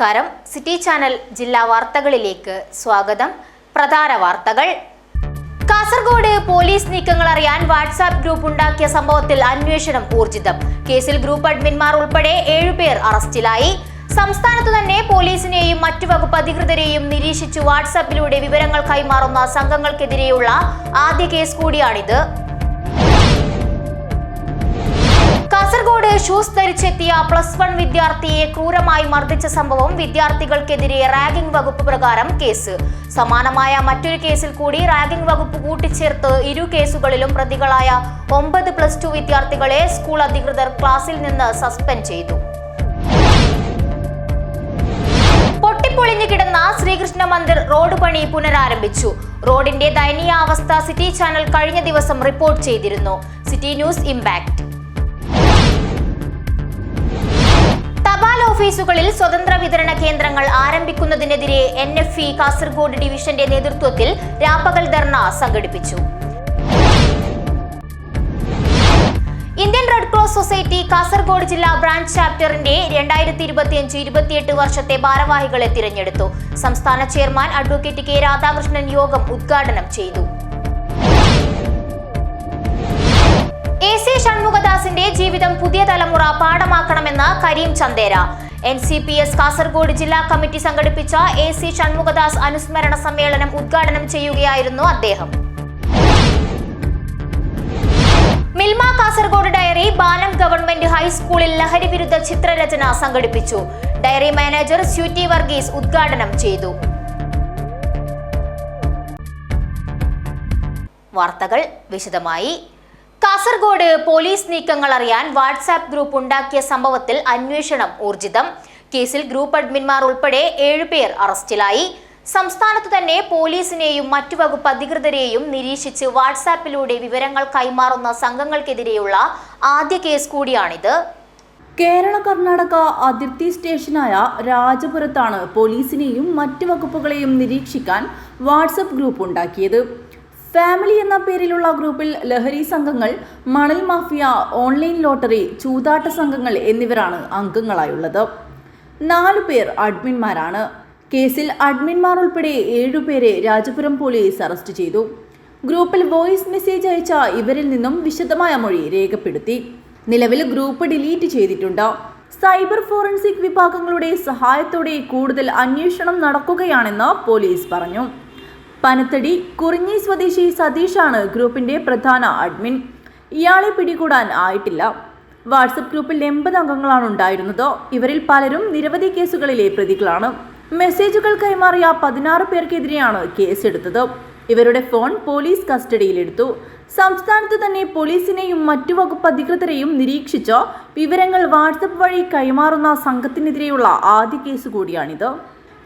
നമസ്കാരം. City channel ജില്ലാ വാർത്തകളിലേക്ക് സ്വാഗതം. പ്രധാന വാർത്തകൾ. കാസർഗോഡ് പോലീസ് നീക്കങ്ങൾ അറിയാൻ വാട്സാപ്പ് ഗ്രൂപ്പ് ഉണ്ടാക്കിയ സംഭവത്തിൽ അന്വേഷണം ഊർജിതം. കേസിൽ ഗ്രൂപ്പ് അഡ്മിന്മാർ ഉൾപ്പെടെ 7 പേർ അറസ്റ്റിലായി. സംസ്ഥാനത്തു തന്നെ പോലീസിനെയും മറ്റു വകുപ്പ് അധികൃതരെയും നിരീക്ഷിച്ചു വാട്സാപ്പിലൂടെ വിവരങ്ങൾ കൈമാറുന്ന സംഘങ്ങൾക്കെതിരെയുള്ള ആദ്യ കേസ് കൂടിയാണിത്. കാസർഗോഡ് ഷൂസ് ധരിച്ചെത്തിയ +1 വിദ്യാർത്ഥിയെ ക്രൂരമായി മർദ്ദിച്ച സംഭവം വിദ്യാർത്ഥികൾക്കെതിരെ റാഗിംഗ് വകുപ്പ് പ്രകാരം കേസ്. സമാനമായ മറ്റൊരു കേസിൽ കൂടി റാഗിംഗ് വകുപ്പ് കൂട്ടിച്ചേർത്ത് ഇരു കേസുകളിലും പ്രതികളായ 9 +2 വിദ്യാർത്ഥികളെ സ്കൂൾ അധികൃതർ ക്ലാസിൽ നിന്ന് സസ്പെൻഡ് ചെയ്തു. പൊട്ടിപ്പൊളിഞ്ഞു കിടന്ന ശ്രീകൃഷ്ണ മന്ദിർ റോഡ് പണി പുനരാരംഭിച്ചു. റോഡിന്റെ ദയനീയാവസ്ഥ സിറ്റി ചാനൽ കഴിഞ്ഞ ദിവസം റിപ്പോർട്ട് ചെയ്തിരുന്നു. City news impact. തപാൽ ഓഫീസുകളിൽ സ്വതന്ത്ര വിതരണ കേന്ദ്രങ്ങൾ ആരംഭിക്കുന്നതിനെതിരെ NFE കാസർഗോഡ് ഡിവിഷന്റെ നേതൃത്വത്തിൽ രാപ്പകൽ ധർണ സംഘടിപ്പിച്ചു. Indian red cross society Kasaragod ജില്ലാ ബ്രാഞ്ച് ചാപ്റ്ററിന്റെ 2025-28 വർഷത്തെ ഭാരവാഹികളെ തിരഞ്ഞെടുത്തു. സംസ്ഥാന ചെയർമാൻ അഡ്വക്കേറ്റ് K രാധാകൃഷ്ണൻ യോഗം ഉദ്ഘാടനം ചെയ്തു. AC ഷൺമുഖദാസിന്റെ ജീവിതം പുതിയ തലമുറ പാഠമാക്കണമെന്ന് കരീം ചന്ദേര. NCPS കാസർഗോഡ് ജില്ലാ കമ്മിറ്റി സംഘടിപ്പിച്ച AC ഷൺമുഖദാസ് അനുസ്മരണ സമ്മേളനം ഉദ്ഘാടനം ചെയ്യുകയായിരുന്നു അദ്ദേഹം. മിൽമ കാസർഗോഡ് ഡയറി ബാലം ഗവൺമെന്റ് ഹൈസ്കൂളിൽ ലഹരി വിരുദ്ധ ചിത്രരചന സംഘടിപ്പിച്ചു. ഡയറി മാനേജർ സ്യൂറ്റി വർഗീസ് ഉദ്ഘാടനം ചെയ്തു. വാർത്തകൾ വിശദമായി. കാസർഗോഡ് പോലീസ് നീക്കങ്ങൾ അറിയാൻ വാട്സാപ്പ് ഗ്രൂപ്പ് ഉണ്ടാക്കിയ സംഭവത്തിൽ അന്വേഷണം ഊർജിതം. കേസിൽ ഗ്രൂപ്പ് അഡ്മിന്മാർ ഉൾപ്പെടെ 7 പേർ അറസ്റ്റിലായി. സംസ്ഥാനത്തു തന്നെ പോലീസിനെയും മറ്റു വകുപ്പ് അധികൃതരെയും നിരീക്ഷിച്ച് വാട്സാപ്പിലൂടെ വിവരങ്ങൾ കൈമാറുന്ന സംഘങ്ങൾക്കെതിരെയുള്ള ആദ്യ കേസ് കൂടിയാണിത്. കേരള കർണാടക അതിർത്തി സ്റ്റേഷനായ രാജപുരത്താണ് പോലീസിനെയും മറ്റു വകുപ്പുകളെയും നിരീക്ഷിക്കാൻ വാട്സാപ്പ് ഗ്രൂപ്പ് ഉണ്ടാക്കിയത്. ഫാമിലി എന്ന പേരിലുള്ള ഗ്രൂപ്പിൽ ലഹരി സംഘങ്ങൾ, മണൽ മാഫിയ, ഓൺലൈൻ ലോട്ടറി, ചൂതാട്ട സംഘങ്ങൾ എന്നിവരാണ് അംഗങ്ങളായുള്ളത്. 4 പേർ അഡ്മിന്മാരാണ്. കേസിൽ അഡ്മിന്മാർ ഉൾപ്പെടെ 7 പേരെ രാജപുരം പോലീസ് അറസ്റ്റ് ചെയ്തു. ഗ്രൂപ്പിൽ വോയിസ് മെസ്സേജ് അയച്ച ഇവരിൽ നിന്നും വിശദമായ മൊഴി രേഖപ്പെടുത്തി. നിലവിൽ ഗ്രൂപ്പ് ഡിലീറ്റ് ചെയ്തിട്ടുണ്ട്. സൈബർ ഫോറൻസിക് വിഭാഗങ്ങളുടെ സഹായത്തോടെ കൂടുതൽ അന്വേഷണം നടക്കുകയാണെന്ന് പോലീസ് പറഞ്ഞു. പനത്തടി കുറിഞ്ഞി സ്വദേശി സതീഷാണ് ഗ്രൂപ്പിന്റെ പ്രധാന അഡ്മിൻ. ഇയാളെ പിടികൂടാൻ ആയിട്ടില്ല. വാട്സപ്പ് ഗ്രൂപ്പിൽ 80 അംഗങ്ങളാണ് ഉണ്ടായിരുന്നത്. ഇവരിൽ പലരും നിരവധി കേസുകളിലെ പ്രതികളാണ്. മെസ്സേജുകൾ കൈമാറിയ 16 പേർക്കെതിരെയാണ് കേസെടുത്തത്. ഇവരുടെ ഫോൺ പോലീസ് കസ്റ്റഡിയിലെടുത്തു. സംസ്ഥാനത്ത് തന്നെ പോലീസിനെയും മറ്റു വകുപ്പ് അധികൃതരെയും നിരീക്ഷിച്ച് വിവരങ്ങൾ വാട്സപ്പ് വഴി കൈമാറുന്ന സംഘത്തിനെതിരെയുള്ള ആദ്യ കേസ് കൂടിയാണിത്.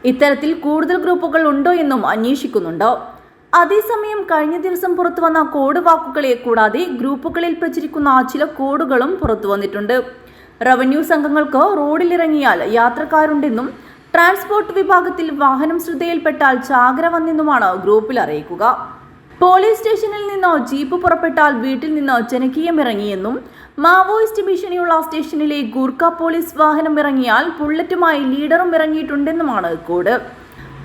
ഇത്തരത്തിൽ കൂടുതൽ ഗ്രൂപ്പുകൾ ഉണ്ടോ എന്നും അന്വേഷിക്കുന്നുണ്ട്. അതേസമയം കഴിഞ്ഞ ദിവസം പുറത്തുവന്ന കോഡ് വാക്കുകളെ കൂടാതെ ഗ്രൂപ്പുകളിൽ പ്രചരിക്കുന്ന ചില കോഡുകളും പുറത്തു വന്നിട്ടുണ്ട്. റവന്യൂ സംഘങ്ങൾക്ക് റോഡിലിറങ്ങിയാൽ യാത്രക്കാരുണ്ടെന്നും ട്രാൻസ്പോർട്ട് വിഭാഗത്തിൽ വാഹനം ശ്രദ്ധയിൽപ്പെട്ടാൽ ചാകര വന്നെന്നുമാണ് ഗ്രൂപ്പിൽ അറിയിക്കുക. പോലീസ് സ്റ്റേഷനിൽ നിന്ന് ജീപ്പ് പുറപ്പെട്ടാൽ വീട്ടിൽ നിന്ന് ജനകീയം ഇറങ്ങിയെന്നും മാവോയിസ്റ്റ് ഭീഷണിയുള്ള സ്റ്റേഷനിലെ ഗൂർഖ പോലീസ് വാഹനം ഇറങ്ങിയാൽ ബുള്ളറ്റുമായി ലീഡറും ഇറങ്ങിയിട്ടുണ്ടെന്നുമാണ് കോഡ്.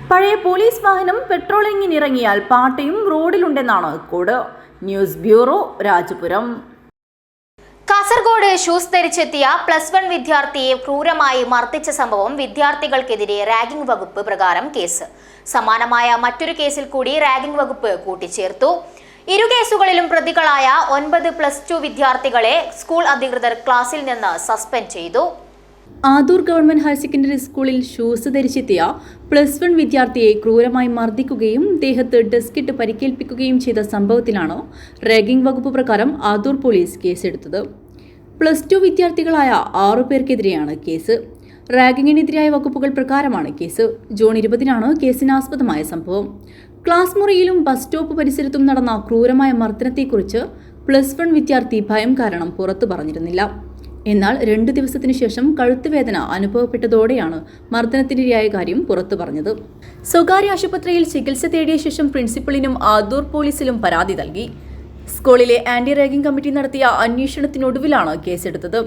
പഴയ പോലീസ് വാഹനം പെട്രോളിംഗിന് ഇറങ്ങിയാൽ പാട്ടയും റോഡിലുണ്ടെന്നാണ് code. News bureau, Rajapuram. Kasaragod shoes ധരിച്ചെത്തിയ +1 വിദ്യാർത്ഥിയെ ക്രൂരമായി മർദ്ദിച്ച സംഭവം വിദ്യാർത്ഥികൾക്കെതിരെ റാഗിംഗ് വകുപ്പ് പ്രകാരം കേസ്. സമാനമായ മറ്റൊരു കേസിൽ കൂടി റാഗിംഗ് വകുപ്പ് കൂട്ടിച്ചേർത്തു. ഇരു കേസുകളിലും പ്രതികളായ 9 +2 വിദ്യാർത്ഥികളെ സ്കൂൾ അധികൃതർ ക്ലാസിൽ നിന്ന് സസ്പെൻഡ് ചെയ്തു. ആദൂർ ഗവൺമെന്റ് ഹയർ സെക്കൻഡറി സ്കൂളിൽ ഷൂസ് ധരിച്ചെത്തിയ +1 വിദ്യാർത്ഥിയെ ക്രൂരമായി മർദ്ദിക്കുകയും ദേഹത്ത് ഡെസ്കിട്ട് പരിക്കേൽപ്പിക്കുകയും ചെയ്ത സംഭവത്തിലാണ് റാഗിംഗ് വകുപ്പ് പ്രകാരം ആദൂർ പോലീസ് കേസെടുത്തത്. +2 വിദ്യാർത്ഥികളായ 6 പേർക്കെതിരെയാണ് കേസ്. റാഗിങ്ങിനെതിരായ വകുപ്പുകൾ പ്രകാരമാണ് കേസ്. ജൂൺ 20-നാണ് കേസിനാസ്പദമായ സംഭവം. ക്ലാസ് മുറിയിലും ബസ് സ്റ്റോപ്പ് പരിസരത്തും നടന്ന ക്രൂരമായ മർദ്ദനത്തെക്കുറിച്ച് +1 വിദ്യാർത്ഥി ഭയം കാരണം പുറത്തു പറഞ്ഞിരുന്നില്ല. എന്നാൽ 2 ദിവസത്തിനു ശേഷം കഴുത്തുവേദന അനുഭവപ്പെട്ടതോടെയാണ് മർദ്ദനത്തിനിരയായ കാര്യം പുറത്തു പറഞ്ഞത്. സ്വകാര്യ ആശുപത്രിയിൽ ചികിത്സ തേടിയ ശേഷം പ്രിൻസിപ്പലിനും ആദൂർ പോലീസിലും പരാതി നൽകി. സ്കൂളിലെ ആന്റി റാഗിംഗ് കമ്മിറ്റി നടത്തിയ അന്വേഷണത്തിനൊടുവിലാണ് കേസെടുത്തത്.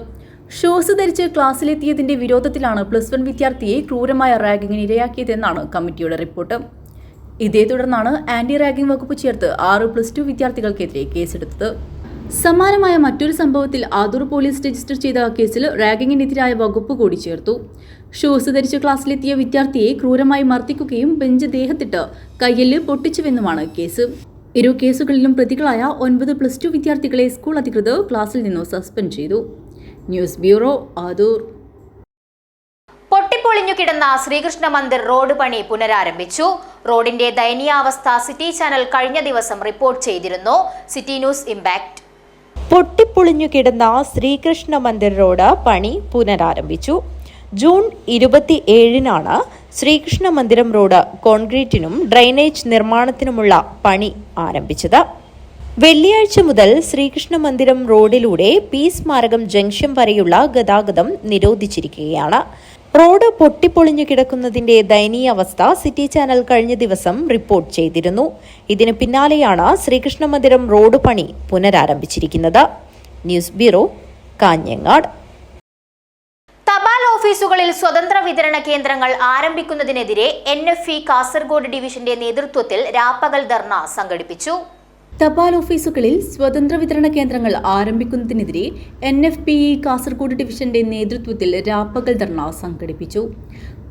ഷൂസ് ധരിച്ച് ക്ലാസ്സിലെത്തിയതിന്റെ വിരോധത്തിലാണ് +1 വിദ്യാർത്ഥിയെ ക്രൂരമായ റാഗിങ്ങിന് ഇരയാക്കിയതെന്നാണ് കമ്മിറ്റിയുടെ റിപ്പോർട്ട്. ഇതേ തുടർന്നാണ് ആന്റി റാഗിംഗ് വകുപ്പ് ചേർത്ത് 6 +2 വിദ്യാർത്ഥികൾക്കെതിരെ കേസെടുത്തത്. സമാനമായ മറ്റൊരു സംഭവത്തിൽ ആദൂർ പോലീസ് രജിസ്റ്റർ ചെയ്ത കേസിൽ റാഗിങ്ങിനെതിരായ വകുപ്പ് കൂടി ചേർത്തു. ഷൂസ് ധരിച്ച് ക്ലാസ്സിലെത്തിയ വിദ്യാർത്ഥിയെ ക്രൂരമായി മർദ്ദിക്കുകയും ബെഞ്ച് ദേഹത്തിട്ട് കയ്യെല്ല് പൊട്ടിച്ചുവെന്നുമാണ് കേസ്. ഇരു കേസുകളിലും പ്രതികളായ 9 +2 വിദ്യാർത്ഥികളെ സ്കൂൾ അധികൃതർ ക്ലാസ്സിൽ നിന്നും സസ്പെൻഡ് ചെയ്തു. News bureau, Adoor. പൊട്ടിപ്പൊളിഞ്ഞു കിടന്ന ശ്രീകൃഷ്ണ മന്ദിർ റോഡ് പണി പുനരാരംഭിച്ചു. റോഡിന്റെ ദയനീയാവസ്ഥ സിറ്റി ചാനൽ കഴിഞ്ഞ ദിവസം റിപ്പോർട്ട് ചെയ്തിരുന്നു. City news impact. പൊട്ടിപ്പൊളിഞ്ഞു കിടന്ന ശ്രീകൃഷ്ണ മന്ദിർ റോഡ് പണി പുനരാരംഭിച്ചു. ജൂൺ 27-നാണ് ശ്രീകൃഷ്ണ മന്ദിരം റോഡ് കോൺക്രീറ്റിനും ഡ്രെയിനേജ് നിർമ്മാണത്തിനുമുള്ള പണി ആരംഭിച്ചത്. വെള്ളിയാഴ്ച മുതൽ ശ്രീകൃഷ്ണ മന്ദിരം റോഡിലൂടെ പീസ് സ്മാരകം ജംഗ്ഷൻ വരെയുള്ള ഗതാഗതം നിരോധിച്ചിരിക്കുകയാണ്. റോഡ് പൊട്ടിപ്പൊളിഞ്ഞു കിടക്കുന്നതിന്റെ ദയനീയാവസ്ഥ സിറ്റി ചാനൽ കഴിഞ്ഞ ദിവസം റിപ്പോർട്ട് ചെയ്തിരുന്നു. ഇതിന് പിന്നാലെയാണ് ശ്രീകൃഷ്ണ മന്ദിരം റോഡ് പണി പുനരാരംഭിച്ചിരിക്കുന്നത്. News bureau, Kanhangad. തപാൽ ഓഫീസുകളിൽ സ്വതന്ത്ര വിതരണ കേന്ദ്രങ്ങൾ ആരംഭിക്കുന്നതിനെതിരെ NFE കാസർഗോഡ് ഡിവിഷന്റെ നേതൃത്വത്തിൽ രാപ്പകൽ ധർണ സംഘടിപ്പിച്ചു. തപാൽ ഓഫീസുകളിൽ സ്വതന്ത്ര വിതരണ കേന്ദ്രങ്ങൾ ആരംഭിക്കുന്നതിനെതിരെ NFPE കാസർഗോഡ് ഡിവിഷന്റെ നേതൃത്വത്തിൽ രാപ്പകൽ ധർണ സംഘടിപ്പിച്ചു.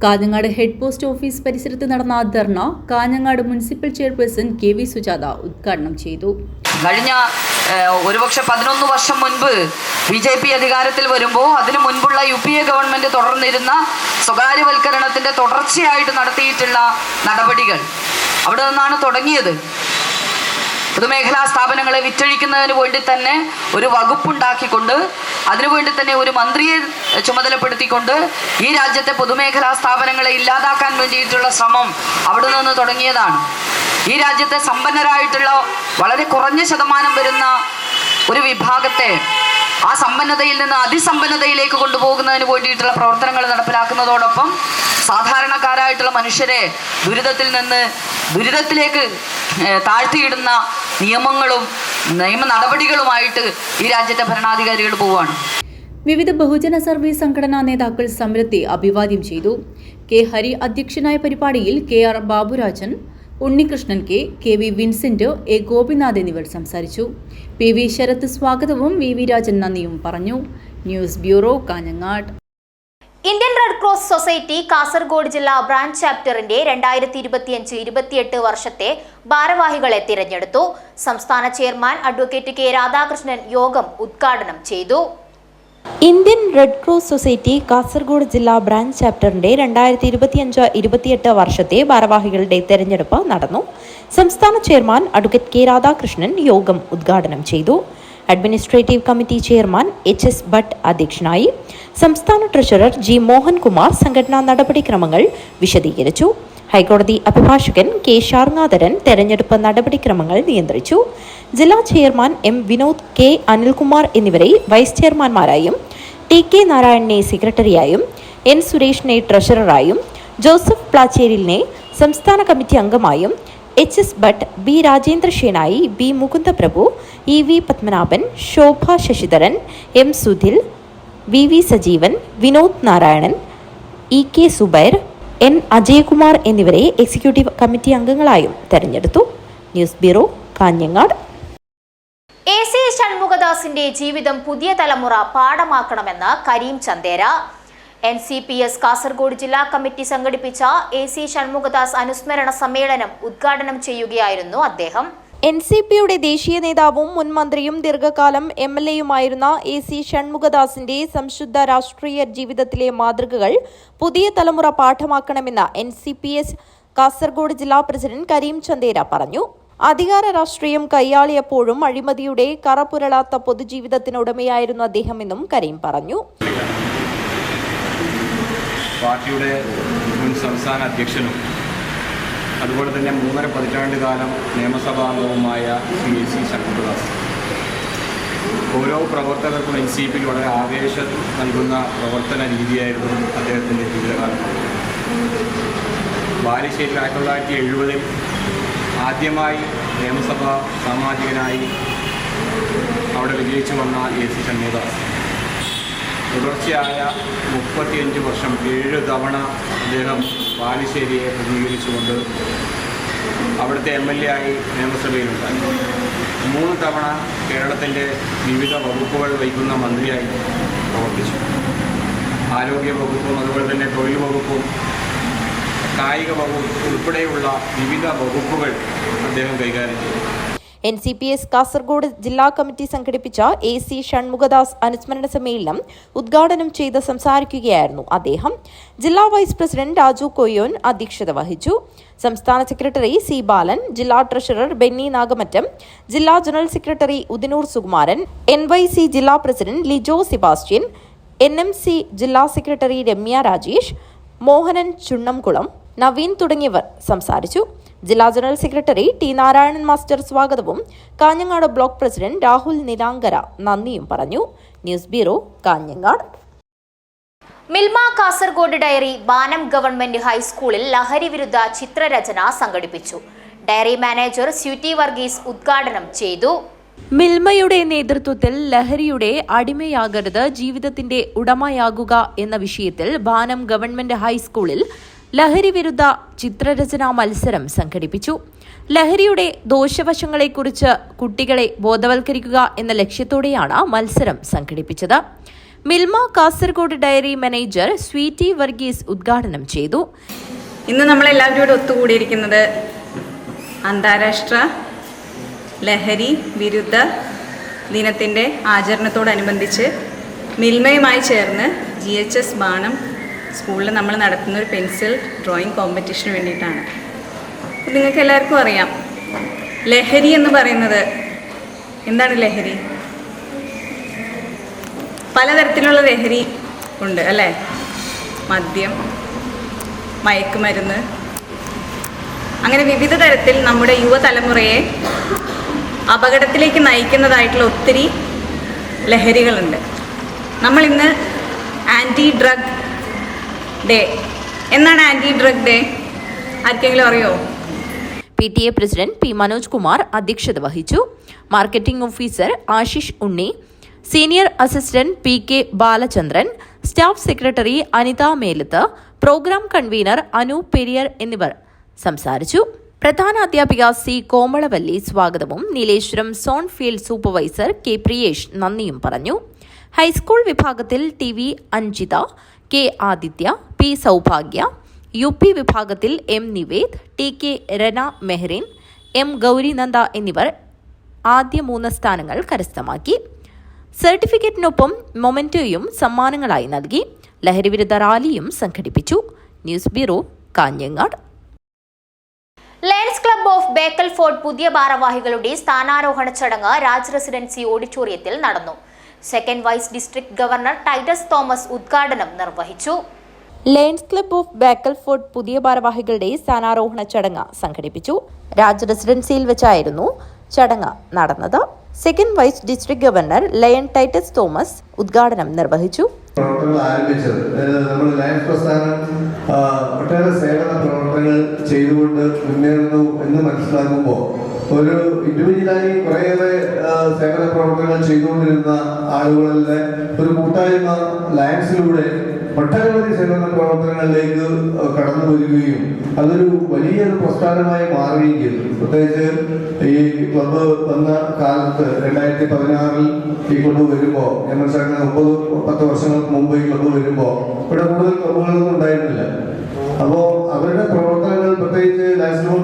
കാഞ്ഞങ്ങാട് ഹെഡ് പോസ്റ്റ് ഓഫീസ് പരിസരത്ത് നടന്ന dharna Kanhangad municipal chairperson KV Sujatha ഉദ്ഘാടനം ചെയ്തു. കഴിഞ്ഞ ഒരുപക്ഷെ 11 വർഷം മുൻപ് BJP അധികാരത്തിൽ വരുമ്പോൾ അതിനു മുൻപുള്ള UPA ഗവൺമെന്റ് തുടർന്നിരുന്ന സ്വകാര്യവൽക്കരണത്തിന്റെ തുടർച്ചയായിട്ട് നടത്തിയിട്ടുള്ള നടപടികൾ അവിടെ നിന്നാണ് തുടങ്ങിയത്. പൊതുമേഖലാ സ്ഥാപനങ്ങളെ വിറ്റഴിക്കുന്നതിന് വേണ്ടി തന്നെ ഒരു വകുപ്പുണ്ടാക്കിക്കൊണ്ട് അതിനുവേണ്ടി തന്നെ ഒരു മന്ത്രിയെ ചുമതലപ്പെടുത്തിക്കൊണ്ട് ഈ രാജ്യത്തെ പൊതുമേഖലാ സ്ഥാപനങ്ങളെ ഇല്ലാതാക്കാൻ വേണ്ടിയിട്ടുള്ള ശ്രമം അവിടെ നിന്ന് തുടങ്ങിയതാണ്. ഈ രാജ്യത്തെ സമ്പന്നരായിട്ടുള്ള വളരെ കുറഞ്ഞ ശതമാനം വരുന്ന ഒരു വിഭാഗത്തെ ആ സമ്പന്നതയിൽ നിന്ന് അതിസമ്പന്നതയിലേക്ക് കൊണ്ടുപോകുന്നതിന് വേണ്ടിയിട്ടുള്ള പ്രവർത്തനങ്ങൾ നടപ്പിലാക്കുന്നതോടൊപ്പം സാധാരണക്കാരായിട്ടുള്ള മനുഷ്യരെ ദുരിതത്തിൽ നിന്ന് ദുരിതത്തിലേക്ക് താഴ്ത്തിയിടുന്ന നിയമങ്ങളും നിയമ നടപടികളുമായിട്ട് ഈ രാജ്യത്തെ ഭരണാധികാരികൾ പോവുകയാണ്. വിവിധ ബഹുജന സർവീസ് സംഘടനാ നേതാക്കൾ സമരത്തെ അഭിവാദ്യം ചെയ്തു. കെ ഹരി അധ്യക്ഷനായ പരിപാടിയിൽ KR Baburajan, Unnikrishnan KV Vincent, A Gopinath എന്നിവർ സംസാരിച്ചു. PV ശരത് സ്വാഗതവും VV രാജൻ നന്ദിയും പറഞ്ഞു. News bureau, Kanhangad. Indian red cross society Kasaragod ജില്ലാ ബ്രാഞ്ച് ചാപ്റ്ററിന്റെ 2025-28 വർഷത്തെ ഭാരവാഹികളെ തിരഞ്ഞെടുത്തു. സംസ്ഥാന ചെയർമാൻ അഡ്വക്കേറ്റ് K രാധാകൃഷ്ണൻ യോഗം ഉദ്ഘാടനം ചെയ്തു. Indian red cross society Kasaragod ജില്ലാ ബ്രാഞ്ച് ചാപ്റ്ററിന്റെ 2025-28 വർഷത്തെ ഭാരവാഹികളുടെ തെരഞ്ഞെടുപ്പ് നടന്നു. സംസ്ഥാന ചെയർമാൻ അഡ്വക്കേറ്റ് K രാധാകൃഷ്ണൻ യോഗം ഉദ്ഘാടനം ചെയ്തു. Administrative committee chairman HS Bhat അധ്യക്ഷനായി. സംസ്ഥാന ട്രഷറർ G മോഹൻകുമാർ സംഘടനാ നടപടിക്രമങ്ങൾ വിശദീകരിച്ചു. ഹൈക്കോടതി അഭിഭാഷകൻ K ഷാർങ്ങാധരൻ തെരഞ്ഞെടുപ്പ് നടപടിക്രമങ്ങൾ നിയന്ത്രിച്ചു. ജില്ലാ chairman M Vinod, K Anilkumar എന്നിവരെ വൈസ് ചെയർമാൻമാരായും TK നാരായണനെ സെക്രട്ടറിയായും N സുരേഷിനെ ട്രഷററായും ജോസഫ് പ്ലാച്ചേരിലിനെ സംസ്ഥാന കമ്മിറ്റി അംഗമായും HS Bhat, B Rajendra Shenoy, B Mukunda Prabhu, EV Padmanabhan, Shobha Sasidharan, M Sudhil, VV Sajeevan, Vinod Narayanan, EK Zubair, N Ajayakumar എന്നിവരെ എക്സിക്യൂട്ടീവ് കമ്മിറ്റി അംഗങ്ങളായും തെരഞ്ഞെടുത്തു. News bureau, Kanhangad. AC ഷൺമുഖദാസിന്റെ ജീവിതം പുതിയ തലമുറ പാഠമാക്കണമെന്ന് കരീം ചന്ദേര. NCPS കാസർഗോഡ് ജില്ലാ കമ്മിറ്റി സംഘടിപ്പിച്ച AC ഷൺമുഖദാസ് അനുസ്മരണ സമ്മേളനം ഉദ്ഘാടനം ചെയ്യുകയായിരുന്നു അദ്ദേഹം. NCPയുടെ ദേശീയ നേതാവും മുൻ മന്ത്രിയും ദീർഘകാലം MLAയുമായിരുന്ന AC ഷൺമുഖദാസിന്റെ സംശുദ്ധ രാഷ്ട്രീയ ജീവിതത്തിലെ മാതൃകകൾ പുതിയ തലമുറ പാഠമാക്കണമെന്ന് NCPS കാസർഗോഡ് ജില്ലാ പ്രസിഡന്റ് കരീം ചന്ദേര പറഞ്ഞു. അധികാര രാഷ്ട്രീയം കൈയാളിയപ്പോഴും അഴിമതിയുടെ കറപുരളാത്ത പൊതുജീവിതത്തിനുടമയായിരുന്നു അദ്ദേഹമെന്നും കരീം പറഞ്ഞു. പാർട്ടിയുടെ മുൻ സംസ്ഥാന അധ്യക്ഷനും അതുപോലെ തന്നെ 3.5 പതിറ്റാണ്ട് കാലം നിയമസഭാംഗവുമായ ശ്രീ AC ഷൺമുഖദാസ് ഓരോ പ്രവർത്തകർക്കും NCPയിൽ വളരെ ആവേശം നൽകുന്ന പ്രവർത്തന രീതിയായിരുന്നു അദ്ദേഹത്തിൻ്റെ ജീവിതകാലം. ബാലുശ്ശേരിയിൽ 1970 ആദ്യമായി നിയമസഭാ സാമാജികനായി അവിടെ വിജയിച്ചു വന്ന AC ഷൺമുഖദാസ് തുടർച്ചയായ 35 വർഷം 7 തവണ അദ്ദേഹം ബാലുശ്ശേരിയെ പ്രതിനിധീകരിച്ചുകൊണ്ട് അവിടുത്തെ MLA ആയി നിയമസഭയിലുണ്ടായി. 3 തവണ കേരളത്തിൻ്റെ വിവിധ വകുപ്പുകൾ വഹിക്കുന്ന മന്ത്രിയായി പ്രവർത്തിച്ചു. ആരോഗ്യ വകുപ്പും അതുപോലെ തന്നെ തൊഴിൽ വകുപ്പും കായിക വകുപ്പ് ഉൾപ്പെടെയുള്ള വിവിധ വകുപ്പുകൾ അദ്ദേഹം കൈകാര്യം ചെയ്തു. NCPS കാസർഗോഡ് ജില്ലാ കമ്മിറ്റി സംഘടിപ്പിച്ച AC ഷൺമുഖദാസ് അനുസ്മരണ സമ്മേളനം ഉദ്ഘാടനം ചെയ്ത് സംസാരിക്കുകയായിരുന്നു അദ്ദേഹം. ജില്ലാ വൈസ് പ്രസിഡന്റ് രാജു കൊയ്യോൻ അധ്യക്ഷത വഹിച്ചു. സംസ്ഥാന സെക്രട്ടറി C ബാലൻ, ജില്ലാ ട്രഷറർ ബെന്നി നാഗമറ്റം, ജില്ലാ general secretary Udinur Sukumaran, NYC ജില്ലാ പ്രസിഡന്റ് ലിജോ സെബാസ്റ്റ്യൻ, NMC ജില്ലാ സെക്രട്ടറി രമ്യ രാജേഷ്, മോഹനൻ ചുണ്ണംകുളം, നവീൻ തുടങ്ങിയവർ സംസാരിച്ചു. ജില്ലാ general secretary T Narayanan master സ്വാഗതവും കാഞ്ഞങ്ങാട് ബ്ലോക്ക് പ്രസിഡന്റ് രാഹുൽ നിലാങ്കര നന്ദിയും പറഞ്ഞു. News bureau, Kanhangad. Milma Kasaragod dairy Banam government ഹൈസ്കൂളിൽ ലഹരി വിരുദ്ധ ചിത്രരചന സംഘടിപ്പിച്ചു. ഡയറി മാനേജർ സ്യൂറ്റി വർഗീസ് ഉദ്ഘാടനം ചെയ്തു. മിൽമയുടെ നേതൃത്വത്തിൽ ലഹരിയുടെ അടിമയാകരുത്, ജീവിതത്തിന്റെ ഉടമയാകുക എന്ന വിഷയത്തിൽ ബാനം ഗവൺമെന്റ് ഹൈസ്കൂളിൽ ലഹരി വിരുദ്ധ ചിത്രരചനാ മത്സരം സംഘടിപ്പിച്ചു. ലഹരിയുടെ ദോഷവശങ്ങളെക്കുറിച്ച് കുട്ടികളെ ബോധവൽക്കരിക്കുക എന്ന ലക്ഷ്യത്തോടെയാണ് മത്സരം സംഘടിപ്പിച്ചത്. മിൽമ കാസർഗോഡ് ഡയറി മാനേജർ സ്വീറ്റി വർഗീസ് ഉദ്ഘാടനം ചെയ്തു. ഇന്ന് നമ്മളെല്ലാവരും ഇവിടെ ഒത്തുകൂടിയിരിക്കുന്നത് അന്താരാഷ്ട്ര ലഹരി വിരുദ്ധ ദിനത്തിൻ്റെ ആചരണത്തോടനുബന്ധിച്ച് മിൽമയുമായി ചേർന്ന് GHS ബാണം സ്കൂളിൽ നമ്മൾ നടത്തുന്ന ഒരു പെൻസിൽ ഡ്രോയിങ് കോമ്പറ്റീഷന് വേണ്ടിയിട്ടാണ്. നിങ്ങൾക്ക് എല്ലാവർക്കും അറിയാം, ലഹരി എന്ന് പറയുന്നത് എന്താണ്? ലഹരി പലതരത്തിലുള്ള ലഹരി ഉണ്ട് അല്ലേ? മദ്യം, മയക്കുമരുന്ന്, അങ്ങനെ വിവിധ തരത്തിൽ നമ്മുടെ യുവതലമുറയെ അപകടത്തിലേക്ക് നയിക്കുന്നതായിട്ടുള്ള ഒത്തിരി ലഹരികളുണ്ട്. നമ്മളിന്ന് ആൻറ്റി ഡ്രഗ് ഡേ. എന്നാണ് ആൻറ്റി ഡ്രഗ് ഡേ? ആർക്കെങ്കിലും അറിയോ? PTA president P Manoj Kumar അധ്യക്ഷത വഹിച്ചു. Marketing officer Ashish Unni, senior assistant PK Balachandran, staff secretary Anitha Melath, programme convener Anu Periyar എന്നിവർ സംസാരിച്ചു. പ്രധാന അധ്യാപിക C കോമളവല്ലി സ്വാഗതവും Nileshwaram zone field supervisor K Priyesh നന്ദിയും പറഞ്ഞു. ഹൈസ്കൂൾ വിഭാഗത്തിൽ TV Anjitha, K Aditya, P Sowbhagya, UP വിഭാഗത്തിൽ M Nived, TK രന Mehrin, M Gaurinanda എന്നിവർ ആദ്യ 3 സ്ഥാനങ്ങൾ കരസ്ഥമാക്കി. സർട്ടിഫിക്കറ്റിനൊപ്പം മൊമെന്റോയും സമ്മാനങ്ങളായി നൽകി. ലഹരിവിരുദ്ധ റാലിയും സംഘടിപ്പിച്ചു. News bureau, Kanhangad. Lions Club of Bekal Fort പുതിയ ഭാരവാഹികളുടെ സ്ഥാനാരോഹണ ചടങ്ങ് രാജ് റെസിഡൻസി ഓഡിറ്റോറിയത്തിൽ നടന്നു. Second vice district governor Titus Thomas ഉദ്ഘാടനം നിർവഹിച്ചു. Lions Club of Bekal Fort പുതിയ ഭാരവാഹികളുടെ സ്ഥാനാരോഹണ ചടങ്ങ് സംഘടിപ്പിച്ചു. രാജ് റെസിഡൻസിയിൽ വെച്ചായിരുന്നു ചടങ്ങ് നടന്നത്. Second vice district governor Lion Titus Thomas ഉദ്ഘാടനം നിർവഹിച്ചു. പ്രവർത്തനങ്ങൾ ആരംഭിച്ചത് നമ്മൾ ലയൺസ് പ്രസ്ഥാനം ഒട്ടേറെ സേവന പ്രവർത്തനങ്ങൾ ചെയ്തുകൊണ്ട് മുന്നേറുന്നു എന്ന് മനസ്സിലാക്കുമ്പോൾ ഒരു ഇൻഡിവിജ്വലായി കുറേയേറെ സേവന പ്രവർത്തനങ്ങൾ ചെയ്തുകൊണ്ടിരുന്ന ആളുകളുടെ ഒരു കൂട്ടായ്മ ലയൺസിലൂടെ ഒട്ടനവധി സേവന പ്രവർത്തനങ്ങളിലേക്ക് കടന്നു വരികയും അതൊരു വലിയൊരു പ്രസ്ഥാനമായി മാറുകയും ചെയ്തു. പ്രത്യേകിച്ച് ഈ ക്ലബ്ബ് വന്ന കാലത്ത് 2016 ഈ ക്ലബ്ബ് വരുമ്പോൾ ഞാൻ മനസ്സിലാക്കുന്ന 9-10 വർഷങ്ങൾക്ക് മുമ്പ് ഈ ക്ലബ്ബ് വരുമ്പോൾ ഇവിടെ കൂടുതൽ ക്ലബ്ബുകളൊന്നും ഉണ്ടായിരുന്നില്ല. അപ്പോൾ അവരുടെ പ്രവർത്തനങ്ങൾ, പ്രത്യേകിച്ച് നാഷണൽ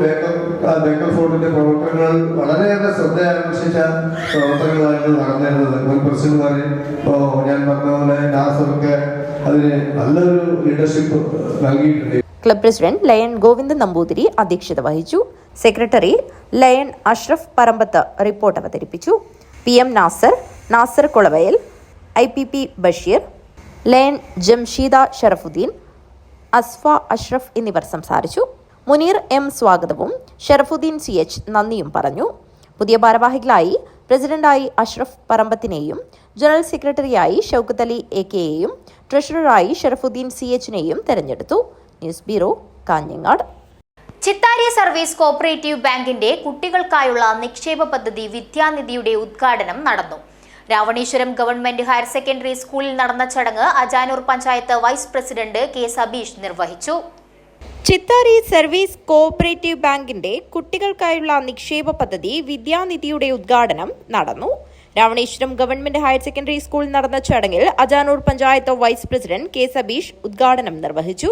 ബേക്കൽ ഫോർട്ടിന്റെ പ്രവർത്തനങ്ങൾ വളരെയേറെ ശ്രദ്ധ ആകർഷിച്ച പ്രവർത്തനങ്ങളായിരുന്നു നടന്നിരുന്നത്. മുൻ പ്രസിഡന്റുമാരെ ഇപ്പോൾ ഞാൻ പറഞ്ഞ പോലെ നാസർക്ക് അതിന് നല്ലൊരു ലീഡർഷിപ്പ് നൽകിയിട്ടുണ്ട്. Club president lion Govindan Namboothiri അധ്യക്ഷത വഹിച്ചു. Secretary lion Ashraf Parambath report അവതരിപ്പിച്ചു. PM Nasar Kolavayal, IPP Basheer, lion Jamsheeda Sharafuddin, Asfa Ashraf എന്നിവർ സംസാരിച്ചു. മുനീർ M സ്വാഗതവും ഷറഫുദ്ദീൻ CH നന്ദിയും പറഞ്ഞു. പുതിയ ഭാരവാഹികളായി പ്രസിഡന്റായി അഷ്റഫ് പറമ്പത്തിനെയും ജനറൽ സെക്രട്ടറിയായി ഷൗക്കത്ത് അലി AK-യെയും ട്രഷററായി ഷറഫുദ്ദീൻ CH-നെയും തെരഞ്ഞെടുത്തു. News bureau, Kanhangad. Chithari service cooperative ബാങ്കിന്റെ കുട്ടികൾക്കായുള്ള നിക്ഷേപ പദ്ധതി വിദ്യാനിധിയുടെ ഉദ്ഘാടനം നടന്നു. രാവണീശ്വരം ഗവൺമെന്റ് ഹയർ സെക്കൻഡറി സ്കൂളിൽ നടന്ന ചടങ്ങ് Ajanur panchayat vice president K Sabeesh നിർവഹിച്ചു. ചിത്താരി സർവീസ് കോഓപ്പറേറ്റീവ് ബാങ്കിന്റെ കുട്ടികൾക്കായുള്ള നിക്ഷേപ പദ്ധതി വിദ്യാനിധിയുടെ ഉദ്ഘാടനം നടന്നു. രാവണേശ്വരം ഗവൺമെന്റ് ഹയർ സെക്കൻഡറി സ്കൂളിൽ നടന്ന ചടങ്ങിൽ Ajanur panchayat vice president K Sabeesh ഉദ്ഘാടനം നിർവഹിച്ചു.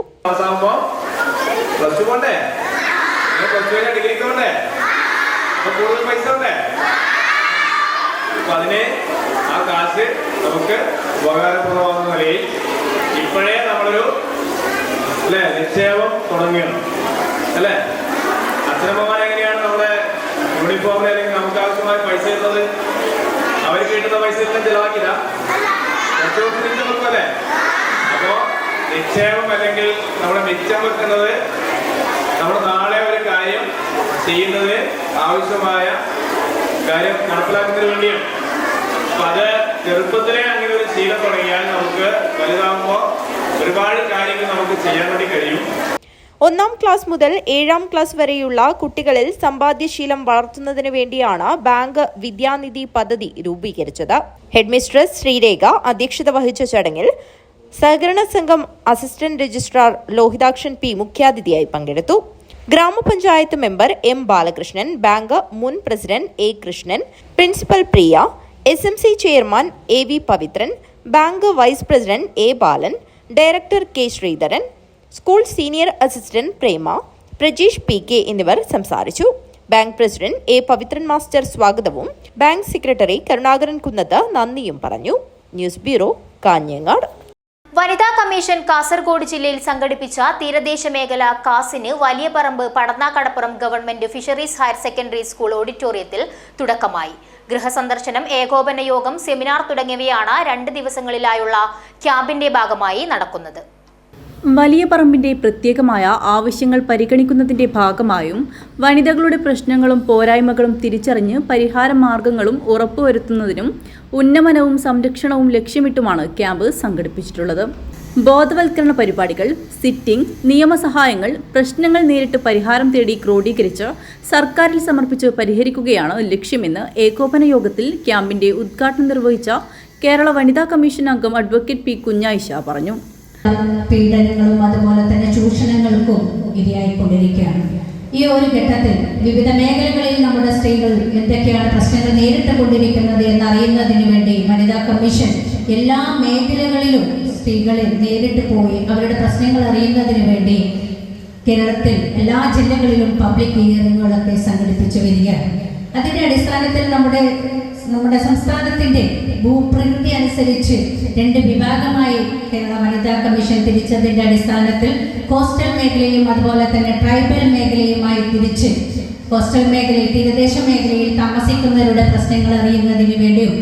അതിന് ആ കാശ് നമുക്ക് ഉപകാരപ്രദമാകുന്ന നിലയിൽ ഇപ്പോഴേ നമ്മളൊരു നിക്ഷേപം തുടങ്ങുകയാണ് അല്ലേ. അച്ഛനമ്മമാർ എങ്ങനെയാണ് നമ്മുടെ യൂണിഫോമിന് അല്ലെങ്കിൽ നമുക്ക് ആവശ്യമായ പൈസ കിട്ടുന്നത്? അവർക്ക് കിട്ടുന്ന പൈസ എല്ലാം ചെലവാക്കില്ല, വെക്കുമല്ലേ. അപ്പോൾ നിക്ഷേപം അല്ലെങ്കിൽ നമ്മുടെ മിച്ചം വെക്കുന്നത് നമ്മൾ നാളെ ഒരു കാര്യം ചെയ്യുന്നത് ആവശ്യമായ കാര്യം നടപ്പിലാക്കുന്നതിന് വേണ്ടിയാണ്. അപ്പൊ അത് ചെറുപ്പത്തിലെ അങ്ങനെ ഒരു ശീലം തുടങ്ങിയാൽ നമുക്ക് വലുതാകുമ്പോൾ ഒരുപാട് കാര്യങ്ങൾ നമുക്ക് ചെയ്യാൻ വേണ്ടി കഴിയും. 1ാം ക്ലാസ് മുതൽ 7ാം ക്ലാസ് വരെയുള്ള കുട്ടികളിൽ സമ്പാദ്യശീലം വളർത്തുന്നതിന് വേണ്ടിയാണ് ബാങ്ക് വിദ്യാനിധി പദ്ധതി രൂപീകരിച്ചത്. ഹെഡ്മിസ്ട്രസ് ശ്രീരേഖ അധ്യക്ഷത വഹിച്ച ചടങ്ങിൽ സഹകരണ സംഘം അസിസ്റ്റന്റ് രജിസ്ട്രാർ ലോഹിതാക്ഷൻ പി മുഖ്യാതിഥിയായി പങ്കെടുത്തു. ഗ്രാമപഞ്ചായത്ത് മെമ്പർ എം ബാലകൃഷ്ണൻ, ബാങ്ക് മുൻ president A Krishnan, principal Priya, SMC chairman A V Pavithran, bank vice president A Balan, director K Sreedharan, school senior assistant Prema, Prajeesh PK എന്നിവർ സംസാരിച്ചു. Bank president A Pavithran master സ്വാഗതവും ബാങ്ക് സെക്രട്ടറി കരുണാകരൻ കുന്നത്ത് നന്ദിയും പറഞ്ഞു. News bureau, Kanhangad. വനിതാ കമ്മീഷൻ കാസർഗോഡ് ജില്ലയിൽ സംഘടിപ്പിച്ച തീരദേശ മേഖല കാസിന് Valiyaparamba Padannakadappuram government fisheries higher secondary school ഓഡിറ്റോറിയത്തിൽ തുടക്കമായി. ഗൃഹസന്ദർശനം, ഏകോപന യോഗം, സെമിനാർ തുടങ്ങിയവയാണ് 2 ദിവസങ്ങളിലായുള്ള ക്യാമ്പിന്റെ ഭാഗമായി നടക്കുന്നത്. വലിയ പറമ്പിന്റെ പ്രത്യേകമായ ആവശ്യങ്ങൾ പരിഗണിക്കുന്നതിന്റെ ഭാഗമായും വനിതകളുടെ പ്രശ്നങ്ങളും പോരായ്മകളും തിരിച്ചറിഞ്ഞ് പരിഹാര മാർഗങ്ങളും ഉറപ്പുവരുത്തുന്നതിനും ഉന്നമനവും സംരക്ഷണവും ലക്ഷ്യമിട്ടുമാണ് ക്യാമ്പ് സംഘടിപ്പിച്ചിട്ടുള്ളത്. ബോധവൽക്കരണ പരിപാടികൾ, സിറ്റിംഗ്, നിയമസഹായങ്ങൾ, പ്രശ്നങ്ങൾ നേരിട്ട് പരിഹാരം തേടി ക്രോഡീകരിച്ച് സർക്കാരിൽ സമർപ്പിച്ച് പരിഹരിക്കുകയാണ് ലക്ഷ്യമെന്ന് ഏകോപന യോഗത്തിൽ ക്യാമ്പിന്റെ ഉദ്ഘാടനം നിർവഹിച്ച കേരള വനിതാ കമ്മീഷൻ അംഗം അഡ്വക്കേറ്റ് പി കുഞ്ഞായിഷ പറഞ്ഞു. പീഡനങ്ങളും അതുപോലെ തന്നെ ചൂഷണങ്ങൾക്കും ഇരയായിക്കൊണ്ടിരിക്കുകയാണ്. ഈ ഒരു ഘട്ടത്തിൽ വിവിധ മേഖലകളിൽ നമ്മുടെ സ്ത്രീകൾ എന്തൊക്കെയാണ് പ്രശ്നങ്ങൾ നേരിട്ട് കൊണ്ടിരിക്കുന്നത് എന്നറിയുന്നതിന് വേണ്ടി വനിതാ കമ്മീഷൻ എല്ലാ മേഖലകളിലും സ്ത്രീകളെ നേരിട്ട് പോയി അവരുടെ പ്രശ്നങ്ങൾ അറിയുന്നതിന് വേണ്ടി കേരളത്തിൽ എല്ലാ ജില്ലകളിലും പബ്ലിക് ഹിയറിങ്ങുകളൊക്കെ സംഘടിപ്പിച്ചു വരികയാണ്. അതിൻ്റെ അടിസ്ഥാനത്തിൽ നമ്മുടെ സംസ്ഥാനത്തിൻ്റെ ഭൂപ്രകൃതി അനുസരിച്ച് 2 വിഭാഗമായി കേരള വനിതാ കമ്മീഷൻ തിരിച്ചതിൻ്റെ അടിസ്ഥാനത്തിൽ കോസ്റ്റൽ മേഖലയും അതുപോലെ തന്നെ ട്രൈബൽ മേഖലയുമായി തിരിച്ച് കോസ്റ്റൽ മേഖലയിൽ, തീരദേശ മേഖലയിൽ താമസിക്കുന്നവരുടെ പ്രശ്നങ്ങൾ അറിയുന്നതിന് വേണ്ടിയും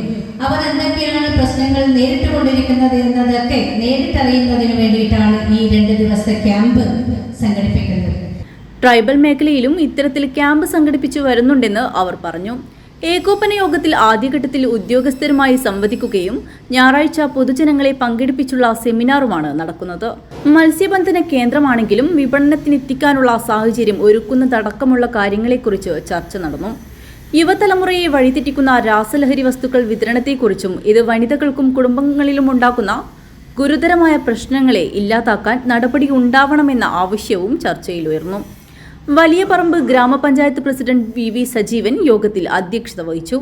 അവർ എന്തൊക്കെയാണ് പ്രശ്നങ്ങൾ നേരിട്ട് കൊണ്ടിരിക്കുന്നത് എന്നതൊക്കെ നേരിട്ടറിയുന്നതിന് വേണ്ടിയിട്ടാണ് ഈ 2 ദിവസത്തെ ക്യാമ്പ് സംഘടിപ്പിക്കുന്നത്. ട്രൈബൽ മേഖലയിലും ഇത്തരത്തിൽ ക്യാമ്പ് സംഘടിപ്പിച്ചു വരുന്നുണ്ടെന്ന് അവർ പറഞ്ഞു. ഏകോപന യോഗത്തിൽ ആദ്യഘട്ടത്തിൽ ഉദ്യോഗസ്ഥരുമായി സംവദിക്കുകയും ഞായറാഴ്ച പൊതുജനങ്ങളെ പങ്കെടുപ്പിച്ചുള്ള സെമിനാറുമാണ് നടക്കുന്നത്. മത്സ്യബന്ധന കേന്ദ്രമാണെങ്കിലും വിപണനത്തിനെത്തിക്കാനുള്ള സാഹചര്യം ഒരുക്കുന്നതടക്കമുള്ള കാര്യങ്ങളെക്കുറിച്ച് ചർച്ച നടന്നു. യുവതലമുറയെ വഴിതെറ്റിക്കുന്ന രാസലഹരി വസ്തുക്കൾ വിതരണത്തെക്കുറിച്ചും ഇത് വനിതകൾക്കും കുടുംബങ്ങളിലും ഉണ്ടാക്കുന്ന ഗുരുതരമായ പ്രശ്നങ്ങളെ ഇല്ലാതാക്കാൻ നടപടി ഉണ്ടാവണമെന്ന ആവശ്യവും ചർച്ചയിൽ ഉയർന്നു. വലിയ പറമ്പ് ഗ്രാമപഞ്ചായത്ത് പ്രസിഡന്റ് VV സജീവൻ യോഗത്തിൽ അധ്യക്ഷത വഹിച്ചു.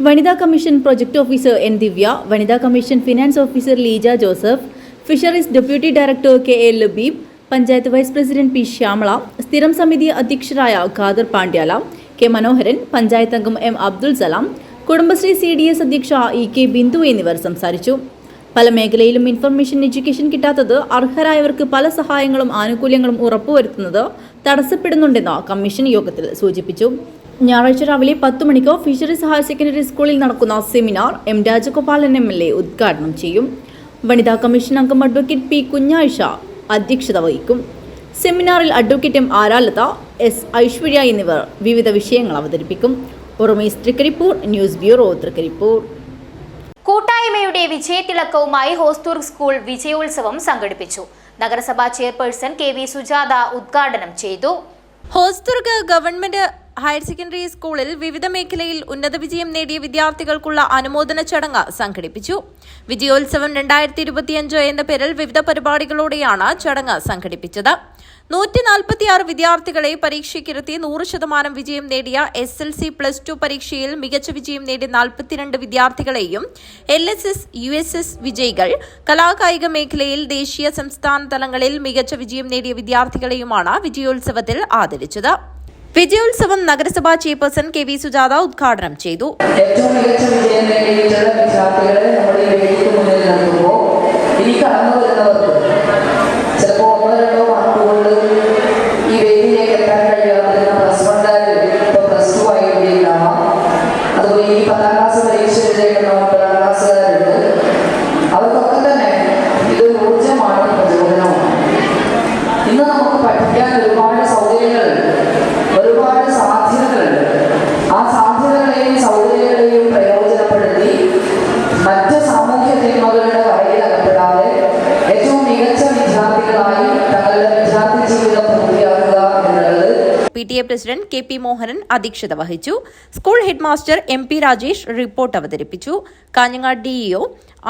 വനിതാ commission project officer N Divya, വനിതാ commission finance officer Leeja Joseph, fisheries deputy director KA Labeeb, panchayat vice president P Shyamala, സ്ഥിരം സമിതി അധ്യക്ഷരായ ഖാദർ പാണ്ഡ്യാല, K മനോഹരൻ, പഞ്ചായത്ത് അംഗം M അബ്ദുൽ സലാം, കുടുംബശ്രീ CDS അധ്യക്ഷ EK ബിന്ദു എന്നിവർ സംസാരിച്ചു. പല മേഖലയിലും ഇൻഫർമേഷൻ എഡ്യൂക്കേഷൻ കിട്ടാത്തത് അർഹരായവർക്ക് പല സഹായങ്ങളും ആനുകൂല്യങ്ങളും ഉറപ്പുവരുത്തുന്നത് തടസ്സപ്പെടുന്നുണ്ടെന്ന് കമ്മീഷൻ യോഗത്തിൽ സൂചിപ്പിച്ചു. ഞായറാഴ്ച രാവിലെ 10 മണിക്ക് ഫിഷറീസ് ഹയർ സെക്കൻഡറി സ്കൂളിൽ നടക്കുന്ന സെമിനാർ M രാജഗോപാലൻ MLA ഉദ്ഘാടനം ചെയ്യും. വനിതാ കമ്മീഷൻ അംഗം അഡ്വക്കേറ്റ് P കുഞ്ഞായിഷ അധ്യക്ഷത വഹിക്കും. സെമിനാറിൽ അഡ്വക്കേറ്റ് M ആരാലത, S ഐശ്വര്യ എന്നിവർ വിവിധ വിഷയങ്ങൾ അവതരിപ്പിക്കും. ഉറമേസ് തൃക്കരിപ്പൂർ, ന്യൂസ് ബ്യൂറോ, തൃക്കരിപ്പൂർ. കൂട്ടായ്മയുടെ വിജയത്തിളക്കവുമായി ഹോസ്തൂർ സ്കൂൾ വിജയോത്സവം സംഘടിപ്പിച്ചു. നഗരസഭാ ചെയർപേഴ്സൺ KV സുജാത ഉദ്ഘാടനം ചെയ്തു. ഹോസ്ദുർഗ് ഗവൺമെന്റ് ഹയർ സെക്കൻഡറി സ്കൂളിൽ വിവിധ മേഖലയിൽ ഉന്നത വിജയം നേടിയ വിദ്യാർത്ഥികൾക്കുള്ള അനുമോദന ചടങ്ങ് സംഘടിപ്പിച്ചു. വിജയോത്സവം 2025 എന്ന പേരിൽ വിവിധ പരിപാടികളോടെയാണ് ചടങ്ങ് സംഘടിപ്പിച്ചത്. 146 വിദ്യാർത്ഥികളെ പരീക്ഷയ്ക്കിരുത്തി 100% വിജയം നേടിയ SLC +2 പരീക്ഷയിൽ മികച്ച വിജയം നേടിയ 42 വിദ്യാർത്ഥികളെയും LSS, USS വിജയികൾ, കലാകായിക മേഖലയിൽ ദേശീയ സംസ്ഥാന തലങ്ങളിൽ മികച്ച വിജയം നേടിയ വിദ്യാർത്ഥികളെയുമാണ് വിജയോത്സവത്തിൽ ആദരിച്ചത്. വിജയോത്സവം നഗരസഭാ ചെയർപേഴ്സൺ KV സുജാത ഉദ്ഘാടനം ചെയ്തു. ഏറ്റവും മികച്ച വിജയം നേടിയിട്ടുള്ള വിദ്യാർത്ഥികളെ നമ്മുടെ വേദിക്ക് മുന്നിൽ നൽകുമ്പോൾ ഇനി കടന്നു വരുന്നവർക്ക് ചിലപ്പോൾ 1-2 മാർക്കുകൊണ്ട് ഈ വേദിയിലേക്ക് എത്താൻ കഴിയാതിരുന്ന +1 ഇപ്പോൾ +2 ആയിരിക്കാം. അതുപോലെ ഈ 10ാം ക്ലാസ് പരീക്ഷ എഴുതിയേക്കുന്ന 9ാം ക്ലാസ്സുകാരുണ്ട്. അവർക്കൊക്കെ തന്നെ ഇതൊരു ഊർജ്ജമാണ്, പ്രചോദനമാണ്. ഇന്ന് നമുക്ക് പഠിക്കാൻ ഒരുപാട് സൗകര്യങ്ങളുണ്ട്, ഒരുപാട് സാധ്യതകളുണ്ട്. ആ സാധ്യതകളെയും സൗകര്യങ്ങളെയും പ്രയോജനപ്പെടുത്തി മറ്റ് സാമൂഹ്യ തിന്മകളുടെ വരയിലകപ്പെടാതെ ഏറ്റവും മികച്ച വിദ്യാർത്ഥികളായി തങ്ങളുടെ വിദ്യാർത്ഥി ജീവിതം പൂർത്തിയാക്കുക എന്നുള്ളത്. PTA പ്രസിഡന്റ് KP മോഹനൻ അധ്യക്ഷത വഹിച്ചു. School head master MP Rajesh report അവതരിപ്പിച്ചു. കാഞ്ഞങ്ങാട് DEO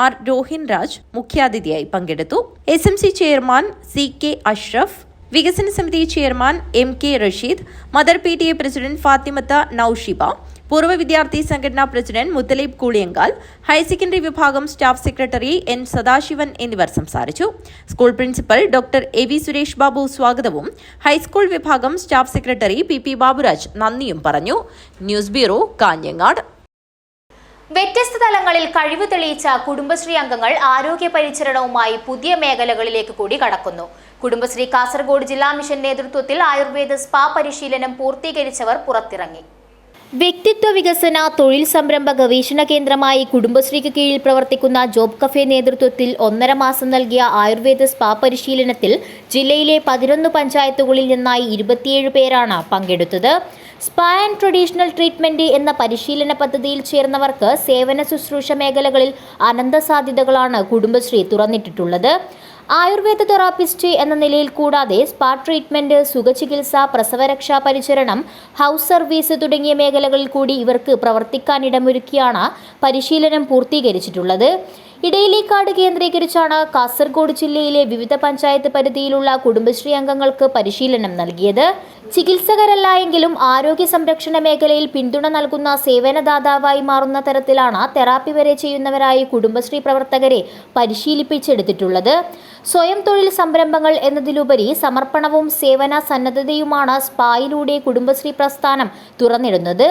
R രോഹിൻ രാജ് മുഖ്യാതിഥിയായി പങ്കെടുത്തു. SMC ചെയർമാൻ CK അഷ്റഫ്, വികസന സമിതി chairman MK Rasheed, mother PTA president Fathimath Noushiba, പൂർവ്വ വിദ്യാർത്ഥി സംഘടനാ president Muthaleeb Kooliyankal, higher secondary വിഭാഗം സ്റ്റാഫ് സെക്രട്ടറി N സദാശിവൻ എന്നിവർ സംസാരിച്ചു. School principal doctor AV Suresh Babu സ്വാഗതവും ഹൈസ്കൂൾ വിഭാഗം സ്റ്റാഫ് സെക്രട്ടറി PP ബാബുരാജ് നന്ദിയും പറഞ്ഞു. News bureau, Kanhangad. വ്യത്യസ്ത തലങ്ങളിൽ കഴിവ് തെളിയിച്ച കുടുംബശ്രീ അംഗങ്ങൾ ആരോഗ്യ പരിചരണവുമായി പുതിയ മേഖലകളിലേക്ക് കൂടി കടക്കുന്നു. കുടുംബശ്രീ കാസർഗോഡ് ജില്ലാ മിഷൻ നേതൃത്വത്തിൽ ആയുർവേദ സ്പാ പരിശീലനം പൂർത്തീകരിച്ചവർ പുറത്തിറങ്ങി. വ്യക്തിത്വ വികസന തൊഴിൽ സംരംഭ ഗവേഷണ കേന്ദ്രമായി കുടുംബശ്രീക്ക് കീഴിൽ പ്രവർത്തിക്കുന്ന ജോബ് കഫേ നേതൃത്വത്തിൽ 1.5 മാസം നൽകിയ ആയുർവേദ സ്പാ പരിശീലനത്തിൽ ജില്ലയിലെ 11 പഞ്ചായത്തുകളിൽ നിന്നായി 27 പേരാണ് പങ്കെടുത്തത്. സ്പാ ആൻഡ് ട്രഡീഷണൽ ട്രീറ്റ്മെന്റ് എന്ന പരിശീലന പദ്ധതിയിൽ ചേർന്നവർക്ക് സേവന ശുശ്രൂഷ മേഖലകളിൽ അനന്ത സാധ്യതകളാണ് കുടുംബശ്രീ തുറന്നിട്ടിട്ടുള്ളത്. ആയുർവേദ തെറാപ്പിസ്റ്റ് എന്ന നിലയിൽ കൂടാതെ സ്പാ ട്രീറ്റ്മെന്റ്, സുഖചികിത്സ, പ്രസവരക്ഷാ പരിചരണം, ഹൗസ് സർവീസ് തുടങ്ങിയ മേഖലകളിൽ കൂടി ഇവർക്ക് പ്രവർത്തിക്കാനിടമൊരുക്കിയാണ് പരിശീലനം പൂർത്തീകരിച്ചിട്ടുള്ളത്. ഇടയിലേക്കാട് കേന്ദ്രീകരിച്ചാണ് കാസർഗോഡ് ജില്ലയിലെ വിവിധ പഞ്ചായത്ത് പരിധിയിലുള്ള കുടുംബശ്രീ അംഗങ്ങൾക്ക് പരിശീലനം നൽകിയത്. ചികിത്സകരല്ല എങ്കിലും ആരോഗ്യ സംരക്ഷണ മേഖലയിൽ പിന്തുണ നൽകുന്ന സേവനദാതാവായി മാറുന്ന തരത്തിലാണ് തെറാപ്പി വരെ ചെയ്യുന്നവരായി കുടുംബശ്രീ പ്രവർത്തകരെ പരിശീലിപ്പിച്ചെടുത്തിട്ടുള്ളത്. സ്വയം തൊഴിൽ സംരംഭങ്ങൾ എന്നതിലുപരി സമർപ്പണവും സേവന സന്നദ്ധതയുമാണ് സ്പായിലൂടെ കുടുംബശ്രീ പ്രസ്ഥാനം തുറന്നിടുന്നത്.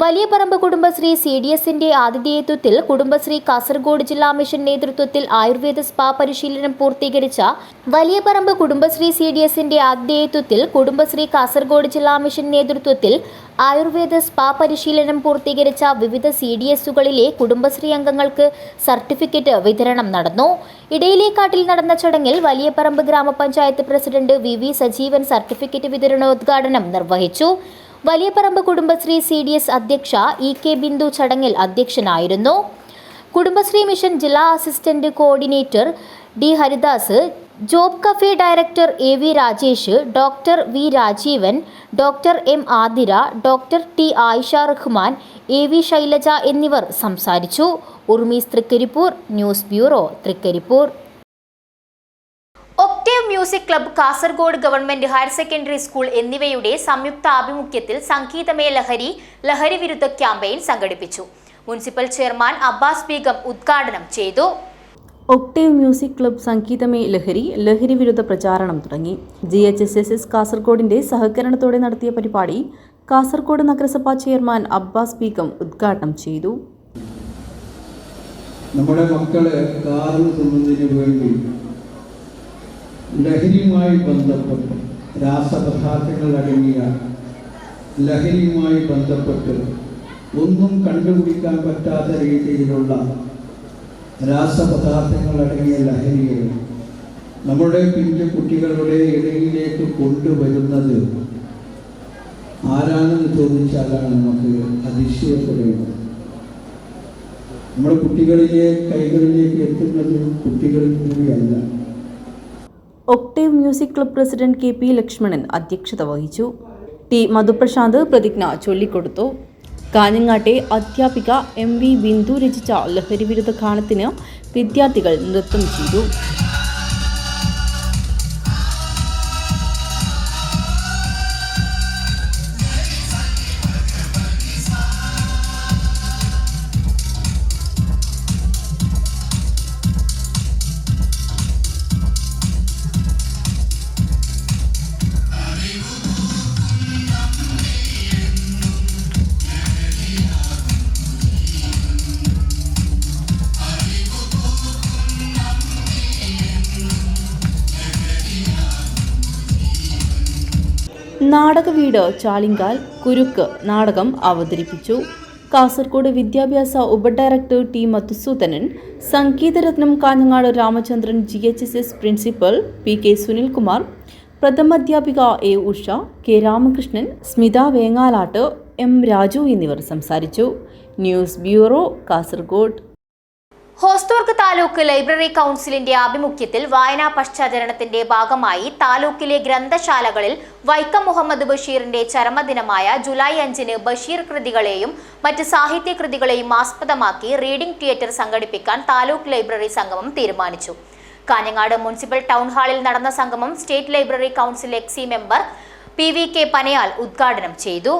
വലിയ പറമ്പ് കുടുംബശ്രീ CDSന്റെ ആതിഥേയത്വത്തിൽ കുടുംബശ്രീ കാസർഗോഡ് ജില്ലാ മിഷൻ നേതൃത്വത്തിൽ ആയുർവേദ സ്പാ പരിശീലനം പൂർത്തീകരിച്ച വലിയ പറമ്പ് കുടുംബശ്രീ CDSന്റെ ആതിഥേയത്വത്തിൽ കുടുംബശ്രീ കാസർഗോഡ് ജില്ലാ മിഷൻ നേതൃത്വത്തിൽ ആയുർവേദ സ്പാ പരിശീലനം പൂർത്തീകരിച്ച വിവിധ CDSകളിലെ കുടുംബശ്രീ അംഗങ്ങൾക്ക് സർട്ടിഫിക്കറ്റ് വിതരണം നടന്നു. ഇടയിലേക്കാട്ടിൽ നടന്ന ചടങ്ങിൽ വലിയ പറമ്പ് ഗ്രാമപഞ്ചായത്ത് പ്രസിഡന്റ് VV സജീവൻ സർട്ടിഫിക്കറ്റ് വിതരണോദ്ഘാടനം നിർവഹിച്ചു. വലിയ പറമ്പ് കുടുംബശ്രീ CDS അധ്യക്ഷ EK ബിന്ദു ചടങ്ങിൽ അധ്യക്ഷനായിരുന്നു. കുടുംബശ്രീ മിഷൻ ജില്ലാ assistant coordinator D Haridas, job cafe director AV Rajesh, doctor V Rajeevan, doctor M Athira, doctor T Ayisha Rahman, AV Shailaja എന്നിവർ സംസാരിച്ചു. ഉർമീസ് Trikaripur, news bureau, Trikaripur. Octave music club, Kasaragod government higher secondary school എന്നിവയുടെ സംയുക്ത ആഭിമുഖ്യത്തിൽ സംഗീതമേ ലഹരി വിരുദ്ധ ക്യാമ്പയിൻ സംഘടിപ്പിച്ചു. മുനിസിപ്പൽ ചെയർമാൻ അബ്ബാസ് ബീഗം ഉദ്ഘാടനം ചെയ്തു. ഒക്ടേവ് മ്യൂസിക് ക്ലബ്ബ് സംഗീതമേ ലഹരി വിരുദ്ധ പ്രചാരണം തുടങ്ങി. GHSS കാസർഗോഡിന്റെ സഹകരണത്തോടെ നടത്തിയ പരിപാടി കാസർഗോഡ് നഗരസഭാ ചെയർമാൻ അബ്ബാസ് ബീഗം ഉദ്ഘാടനം ചെയ്തു. നമ്മുടെ മക്കളെ കാറിന് തുന്നുന്നതിന് വേണ്ടി ലഹരിയുമായി ബന്ധപ്പെട്ട് രാസപദാർത്ഥങ്ങൾ അടങ്ങിയ ലഹരിയുമായി ബന്ധപ്പെട്ട് ഒന്നും കണ്ടുപിടിക്കാൻ പറ്റാത്ത രീതിയിലുള്ള രാസപദാർത്ഥങ്ങൾ അടങ്ങിയ ലഹരികൾ നമ്മുടെ പിഞ്ചു കുട്ടികളുടെ ഇടയിലേക്ക് കൊണ്ടുവരുന്നത് ആരാണെന്ന് ചോദിച്ചാലാണ് നമുക്ക് അതിശയപ്പെടുന്നത്. നമ്മുടെ കുട്ടികളിലെ കൈകളിലേക്ക് എത്തുന്നത് കുട്ടികളിൽ കൂടിയല്ല. Octave music club president KP Lakshmanan അധ്യക്ഷത വഹിച്ചു. ടി മധുപ്രശാന്ത് പ്രതിജ്ഞ ചൊല്ലിക്കൊടുത്തു. കാഞ്ഞങ്ങാട്ടെ അധ്യാപിക MV ബിന്ദു രചിച്ച ലഹരിവിരുദ്ധ ഗാനത്തിന് വിദ്യാർത്ഥികൾ നൃത്തം ചെയ്തു. നാടകവീട് ചാലിങ്കാൽ കുരുക്ക് നാടകം അവതരിപ്പിച്ചു. കാസർഗോഡ് വിദ്യാഭ്യാസ ഉപഡയറക്ടർ T Madhusoodanan, Sangeetharatnam Kanhangad Ramachandran, GHSS principal PK Sunilkumar, പ്രഥമാധ്യാപിക A Usha, K Ramakrishnan, Smitha Vengalat, M Raju എന്നിവർ സംസാരിച്ചു. News bureau, Kasaragod. Hosdurg taluk library കൗൺസിലിന്റെ ആഭിമുഖ്യത്തിൽ വായനാ പശ്ചാത്തലത്തിന്റെ ഭാഗമായി താലൂക്കിലെ ഗ്രന്ഥശാലകളിൽ വൈക്കം മുഹമ്മദ് ബഷീറിന്റെ ചരമദിനമായ ജൂലൈ 5-ന് ബഷീർ കൃതികളെയും മറ്റ് സാഹിത്യ കൃതികളെയും ആസ്പദമാക്കി റീഡിംഗ് തിയേറ്റർ സംഘടിപ്പിക്കാൻ താലൂക്ക് ലൈബ്രറി സംഗമം തീരുമാനിച്ചു. കാഞ്ഞങ്ങാട് മുനിസിപ്പൽ ടൗൺ ഹാളിൽ നടന്ന സംഗമം state library council exec member PVK Panayal ഉദ്ഘാടനം ചെയ്തു.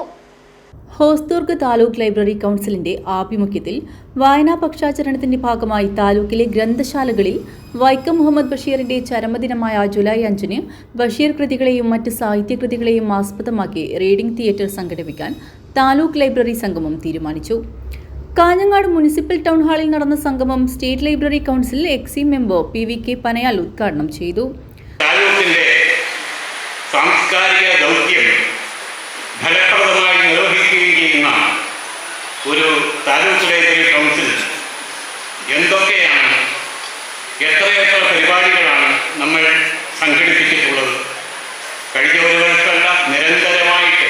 ഹോസ്ദുർഗ് താലൂക്ക് ലൈബ്രറി കൗൺസിലിന്റെ ആഭിമുഖ്യത്തിൽ വായനാ പക്ഷാചരണത്തിന്റെ ഭാഗമായി താലൂക്കിലെ ഗ്രന്ഥശാലകളിൽ വൈക്കം മുഹമ്മദ് ബഷീറിന്റെ ചരമദിനമായ ജൂലൈ 5-ന് ബഷീർ കൃതികളെയും മറ്റ് സാഹിത്യകൃതികളെയും ആസ്പദമാക്കി റീഡിംഗ് തിയേറ്റർ സംഘടിപ്പിക്കാൻ താലൂക്ക് ലൈബ്രറി സംഗമം തീരുമാനിച്ചു. കാഞ്ഞങ്ങാട് മുനിസിപ്പൽ ടൗൺ ഹാളിൽ നടന്ന സംഗമം state library council exec member PVK Panayal ഉദ്ഘാടനം ചെയ്തു. സാംസ്കാരിക ദൗത്യം ഫലപ്രദമായി നിർവഹിക്കുകയും ചെയ്യുന്ന ഒരു താലൂക്ക് ലൈബ്രറി കൗൺസിൽ എന്തൊക്കെയാണ്, എത്രയെത്ര പരിപാടികളാണ് നമ്മൾ സംഘടിപ്പിച്ചിട്ടുള്ളത്? കഴിഞ്ഞ ഒരു വർഷമല്ല, നിരന്തരമായിട്ട്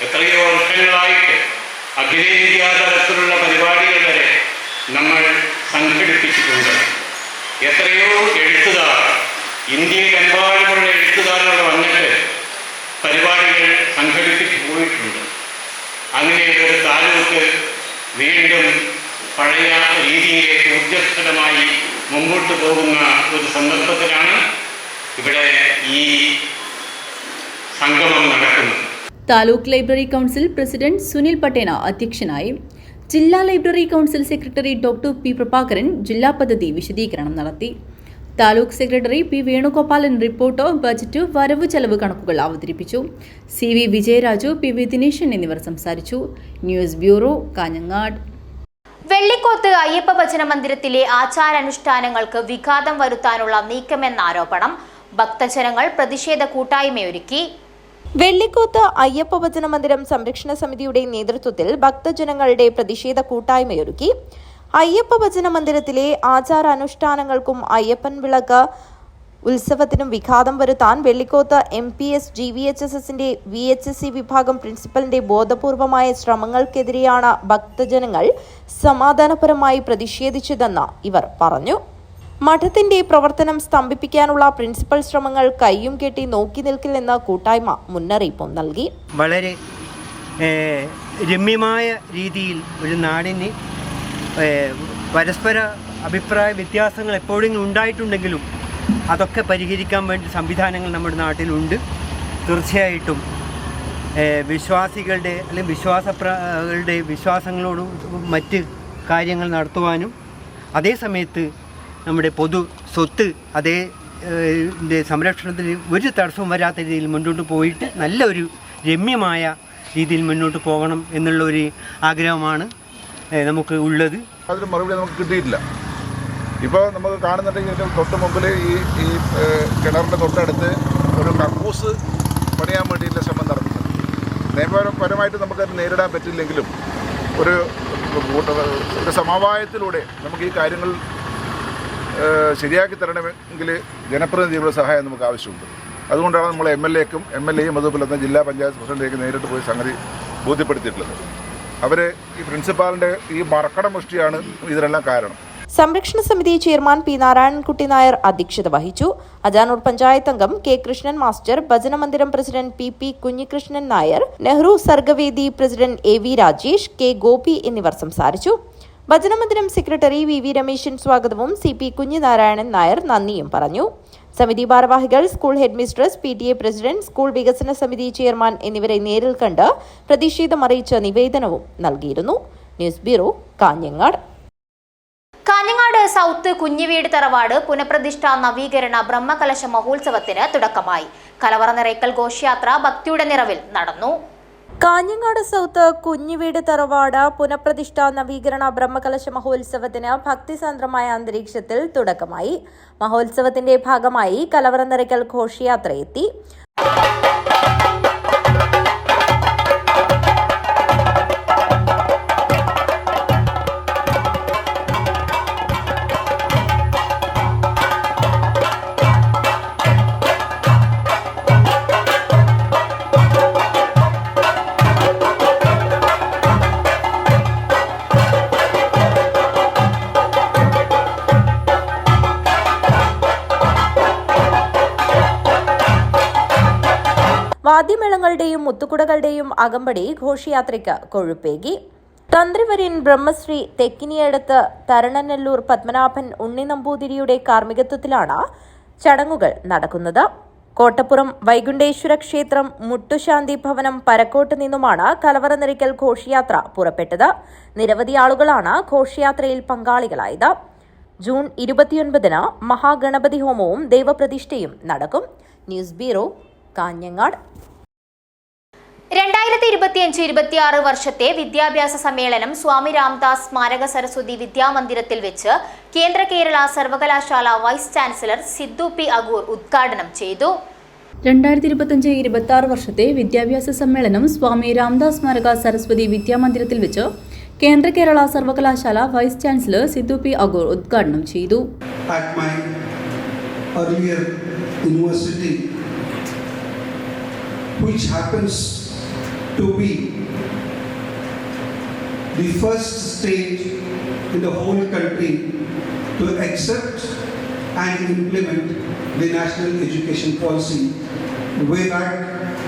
എത്രയോ വർഷങ്ങളായിട്ട് അഖിലേന്ത്യാ തലത്തിലുള്ള പരിപാടികൾ വരെ നമ്മൾ സംഘടിപ്പിച്ചിട്ടുണ്ട്. എത്രയോ എഴുത്തുകാർ, ഇന്ത്യയിലെമ്പാടുമുള്ള എഴുത്തുകാരോട് വന്നിട്ട് പരിപാടികൾ സംഘടിപ്പിച്ചു പോയിട്ടുണ്ട്. അങ്ങനെ ഒരു താലൂക്ക് വീണ്ടും പഴയ രീതിയിലേക്ക് ഊർജ്ജസ്വലമായി മുമ്പോട്ട് പോകുന്ന ഒരു സന്ദർഭത്തിലാണ് ഇവിടെ ഈ സംഗമം നടക്കുന്നത്. Taluk library council president Sunil Pattena അധ്യക്ഷനായി. ജില്ലാ library council secretary doctor P Prabhakaran ജില്ലാ പദ്ധതി വിശദീകരണം നടത്തി. Taluk secretary P Venugopalan report, budget, വരവ് ചെലവ് കണക്കുകൾ അവതരിപ്പിച്ചു. CV വിജയരാജു, PV ദിനേശൻ എന്നിവർ സംസാരിച്ചു. News bureau, Kanhangad. വെള്ളിക്കോത്ത് അയ്യപ്പ ഭജന മന്ദിരത്തിലെ ആചാരാനുഷ്ഠാനങ്ങൾക്ക് വിഘാതം വരുത്താനുള്ള നീക്കമെന്ന ആരോപണം. ഭക്തജനങ്ങൾ പ്രതിഷേധ കൂട്ടായ്മയൊരുക്കി. വെള്ളിക്കോത്ത് അയ്യപ്പ ഭജന മന്ദിരം സംരക്ഷണ സമിതിയുടെ നേതൃത്വത്തിൽ ഭക്തജനങ്ങളുടെ പ്രതിഷേധ കൂട്ടായ്മയൊരുക്കി. അയ്യപ്പ ഭജന മന്ദിരത്തിലെ ആചാരാനുഷ്ഠാനങ്ങൾക്കും അയ്യപ്പൻ വിളക്ക് ഉത്സവത്തിനും വിഘാതം വരുത്താൻ വെള്ളിക്കോത്ത് MPS GVHSSന്റെ VHSC വിഭാഗം പ്രിൻസിപ്പലിന്റെ ബോധപൂർവമായ ശ്രമങ്ങൾക്കെതിരെയാണ് ഭക്തജനങ്ങൾ സമാധാനപരമായി പ്രതിഷേധിച്ചതെന്ന് ഇവർ പറഞ്ഞു. മഠത്തിന്റെ പ്രവർത്തനം സ്തംഭിപ്പിക്കാനുള്ള പ്രിൻസിപ്പൽ ശ്രമങ്ങൾ കയ്യും കെട്ടി നോക്കി നിൽക്കില്ലെന്ന് കൂട്ടായ്മ മുന്നറിയിപ്പും നൽകി. വളരെ രമ്യമായ രീതിയിൽ ഒരു നാടിന് പരസ്പര അഭിപ്രായ വ്യത്യാസങ്ങൾ എപ്പോഴെങ്കിലും ഉണ്ടായിട്ടുണ്ടെങ്കിലും അതൊക്കെ പരിഹരിക്കാൻ വേണ്ടി സംവിധാനങ്ങൾ നമ്മുടെ നാട്ടിലുണ്ട്. തീർച്ചയായിട്ടും വിശ്വാസികളുടെ അല്ലെങ്കിൽ വിശ്വാസങ്ങളുടെ വിശ്വാസങ്ങളോടും മറ്റ് കാര്യങ്ങൾ നടത്തുവാനും അതേസമയത്ത് നമ്മുടെ പൊതു സ്വത്ത് സംരക്ഷണത്തിന് ഒരു തടസ്സവും വരാത്ത രീതിയിൽ മുന്നോട്ട് പോയിട്ട് നല്ലൊരു രമ്യമായ രീതിയിൽ മുന്നോട്ട് പോകണം എന്നുള്ള ഒരു ആഗ്രഹമാണ് നമുക്ക് ഉള്ളത്. അതിന് മറുപടി നമുക്ക് കിട്ടിയിട്ടില്ല. ഇപ്പോൾ നമുക്ക് കാണുന്നുണ്ടെങ്കിൽ തൊട്ട് മുമ്പിൽ ഈ കിണറിൻ്റെ തൊട്ടടുത്ത് ഒരു കക്കൂസ് പണിയാൻ വേണ്ടിയിട്ടുള്ള ശ്രമം നടത്തുന്നത്. നിയമപരമായിട്ട് നമുക്കത് നേരിടാൻ പറ്റില്ലെങ്കിലും ഒരു സമവായത്തിലൂടെ നമുക്ക് ഈ കാര്യങ്ങൾ ശരിയാക്കി തരണമെങ്കിൽ ജനപ്രതിനിധികളുടെ സഹായം നമുക്ക് ആവശ്യമുണ്ട്. അതുകൊണ്ടാണ് നമ്മൾ MLAയും അതുപോലെ തന്നെ ജില്ലാ പഞ്ചായത്ത് പ്രസിഡന്റിലേക്ക് നേരിട്ട് പോയി സംഗതി ബോധ്യപ്പെടുത്തിയിട്ടുള്ളത്. അവർ ഈ പ്രിൻസിപ്പാളിൻ്റെ ഈ മറക്കട മുഷ്ടിയാണ് ഇതിനെല്ലാം കാരണം. സംരക്ഷണ സമിതി ചെയർമാൻ പി നാരായണൻകുട്ടി നായർ അധ്യക്ഷത വഹിച്ചു. അജാനൂർ പഞ്ചായത്ത് അംഗം കെ കൃഷ്ണൻ മാസ്റ്റർ, ഭജനമന്ദിരം president P Kunhikrishnan Nair, Nehru Sargavedi president AV Rajesh, K Gopi എന്നിവർ സംസാരിച്ചു. ഭജനമന്ദിരം സെക്രട്ടറി VV രമേശൻ സ്വാഗതവും CP കുഞ്ഞിനാരായണൻ നായർ നന്ദിയും പറഞ്ഞു. സമിതി ഭാരവാഹികൾ, school head mistress, PTA president, school വികസന സമിതി ചെയർമാൻ എന്നിവരെ നേരിൽ കണ്ട് പ്രതിഷേധമറിയിച്ച് നിവേദനവും നൽകിയിരുന്നു. News bureau, Kanhangad. Kanhangad south Kunhiveedu തറവാട് പുനഃപ്രതിഷ്ഠാ നവീകരണ ബ്രഹ്മകലശ മഹോത്സവത്തിന് തുടക്കമായി. കലവറ നിറയ്ക്കൽ ഘോഷയാത്ര ഭക്തിയുടെ നിറവിൽ നടന്നു. കാഞ്ഞങ്ങാട് സൗത്ത് കുഞ്ഞിവീട് തറവാട് പുനഃപ്രതിഷ്ഠാ നവീകരണ ബ്രഹ്മകലശ മഹോത്സവത്തിന് ഭക്തിസാന്ദ്രമായ അന്തരീക്ഷത്തിൽ തുടക്കമായി. മഹോത്സവത്തിന്റെ ഭാഗമായി കലവറ നിറയ്ക്കൽ ഘോഷയാത്രയെത്തി. വാദ്യമേളങ്ങളുടെയും മുത്തുകുടകളുടെയും അകമ്പടി ഘോഷയാത്രയ്ക്ക് കൊഴുപ്പേകി. തന്ത്രിവര്യൻ ബ്രഹ്മശ്രീ തെക്കിനിയടത്ത് തരണനെല്ലൂർ പത്മനാഭൻ ഉണ്ണി നമ്പൂതിരിയുടെ കാർമ്മികത്വത്തിലാണ് ചടങ്ങുകൾ നടക്കുന്നത്. കോട്ടപ്പുറം വൈകുണ്ഠേശ്വര ക്ഷേത്രം മുട്ടുശാന്തി ഭവനം പരക്കോട്ട് നിന്നുമാണ് കലവറ നിറയ്ക്കൽ ഘോഷയാത്ര പുറപ്പെട്ടത്. നിരവധി ആളുകളാണ് ഘോഷയാത്രയിൽ പങ്കാളികളായത്. ജൂൺ 29-ന് മഹാഗണപതി ഹോമവും ദൈവപ്രതിഷ്ഠയും നടക്കും. News bureau, Kanhangad. 2025-26 വർഷത്തെ വിദ്യാഭ്യാസ സമ്മേളനം സ്വാമി രാംദാസ് സ്മാരക സരസ്വതി വിദ്യാമന്ദിരത്തിൽ വെച്ച് കേന്ദ്ര കേരള സർവകലാശാല വൈസ് ചാൻസലർ സിദ്ധു P. അഗൂർ ഉദ്ഘാടനം ചെയ്തു. 2025-26 വർഷത്തെ വിദ്യാഭ്യാസ സമ്മേളനം സ്വാമി രാംദാസ് സ്മാരക സരസ്വതി വിദ്യാമന്ദിരത്തിൽ വെച്ച് കേന്ദ്ര കേരള സർവകലാശാല വൈസ് ചാൻസലർ സിദ്ധു P. അഗൂർ ഉദ്ഘാടനം ചെയ്തു. Which happens to be the first state in the whole country to accept and implement the national education policy way back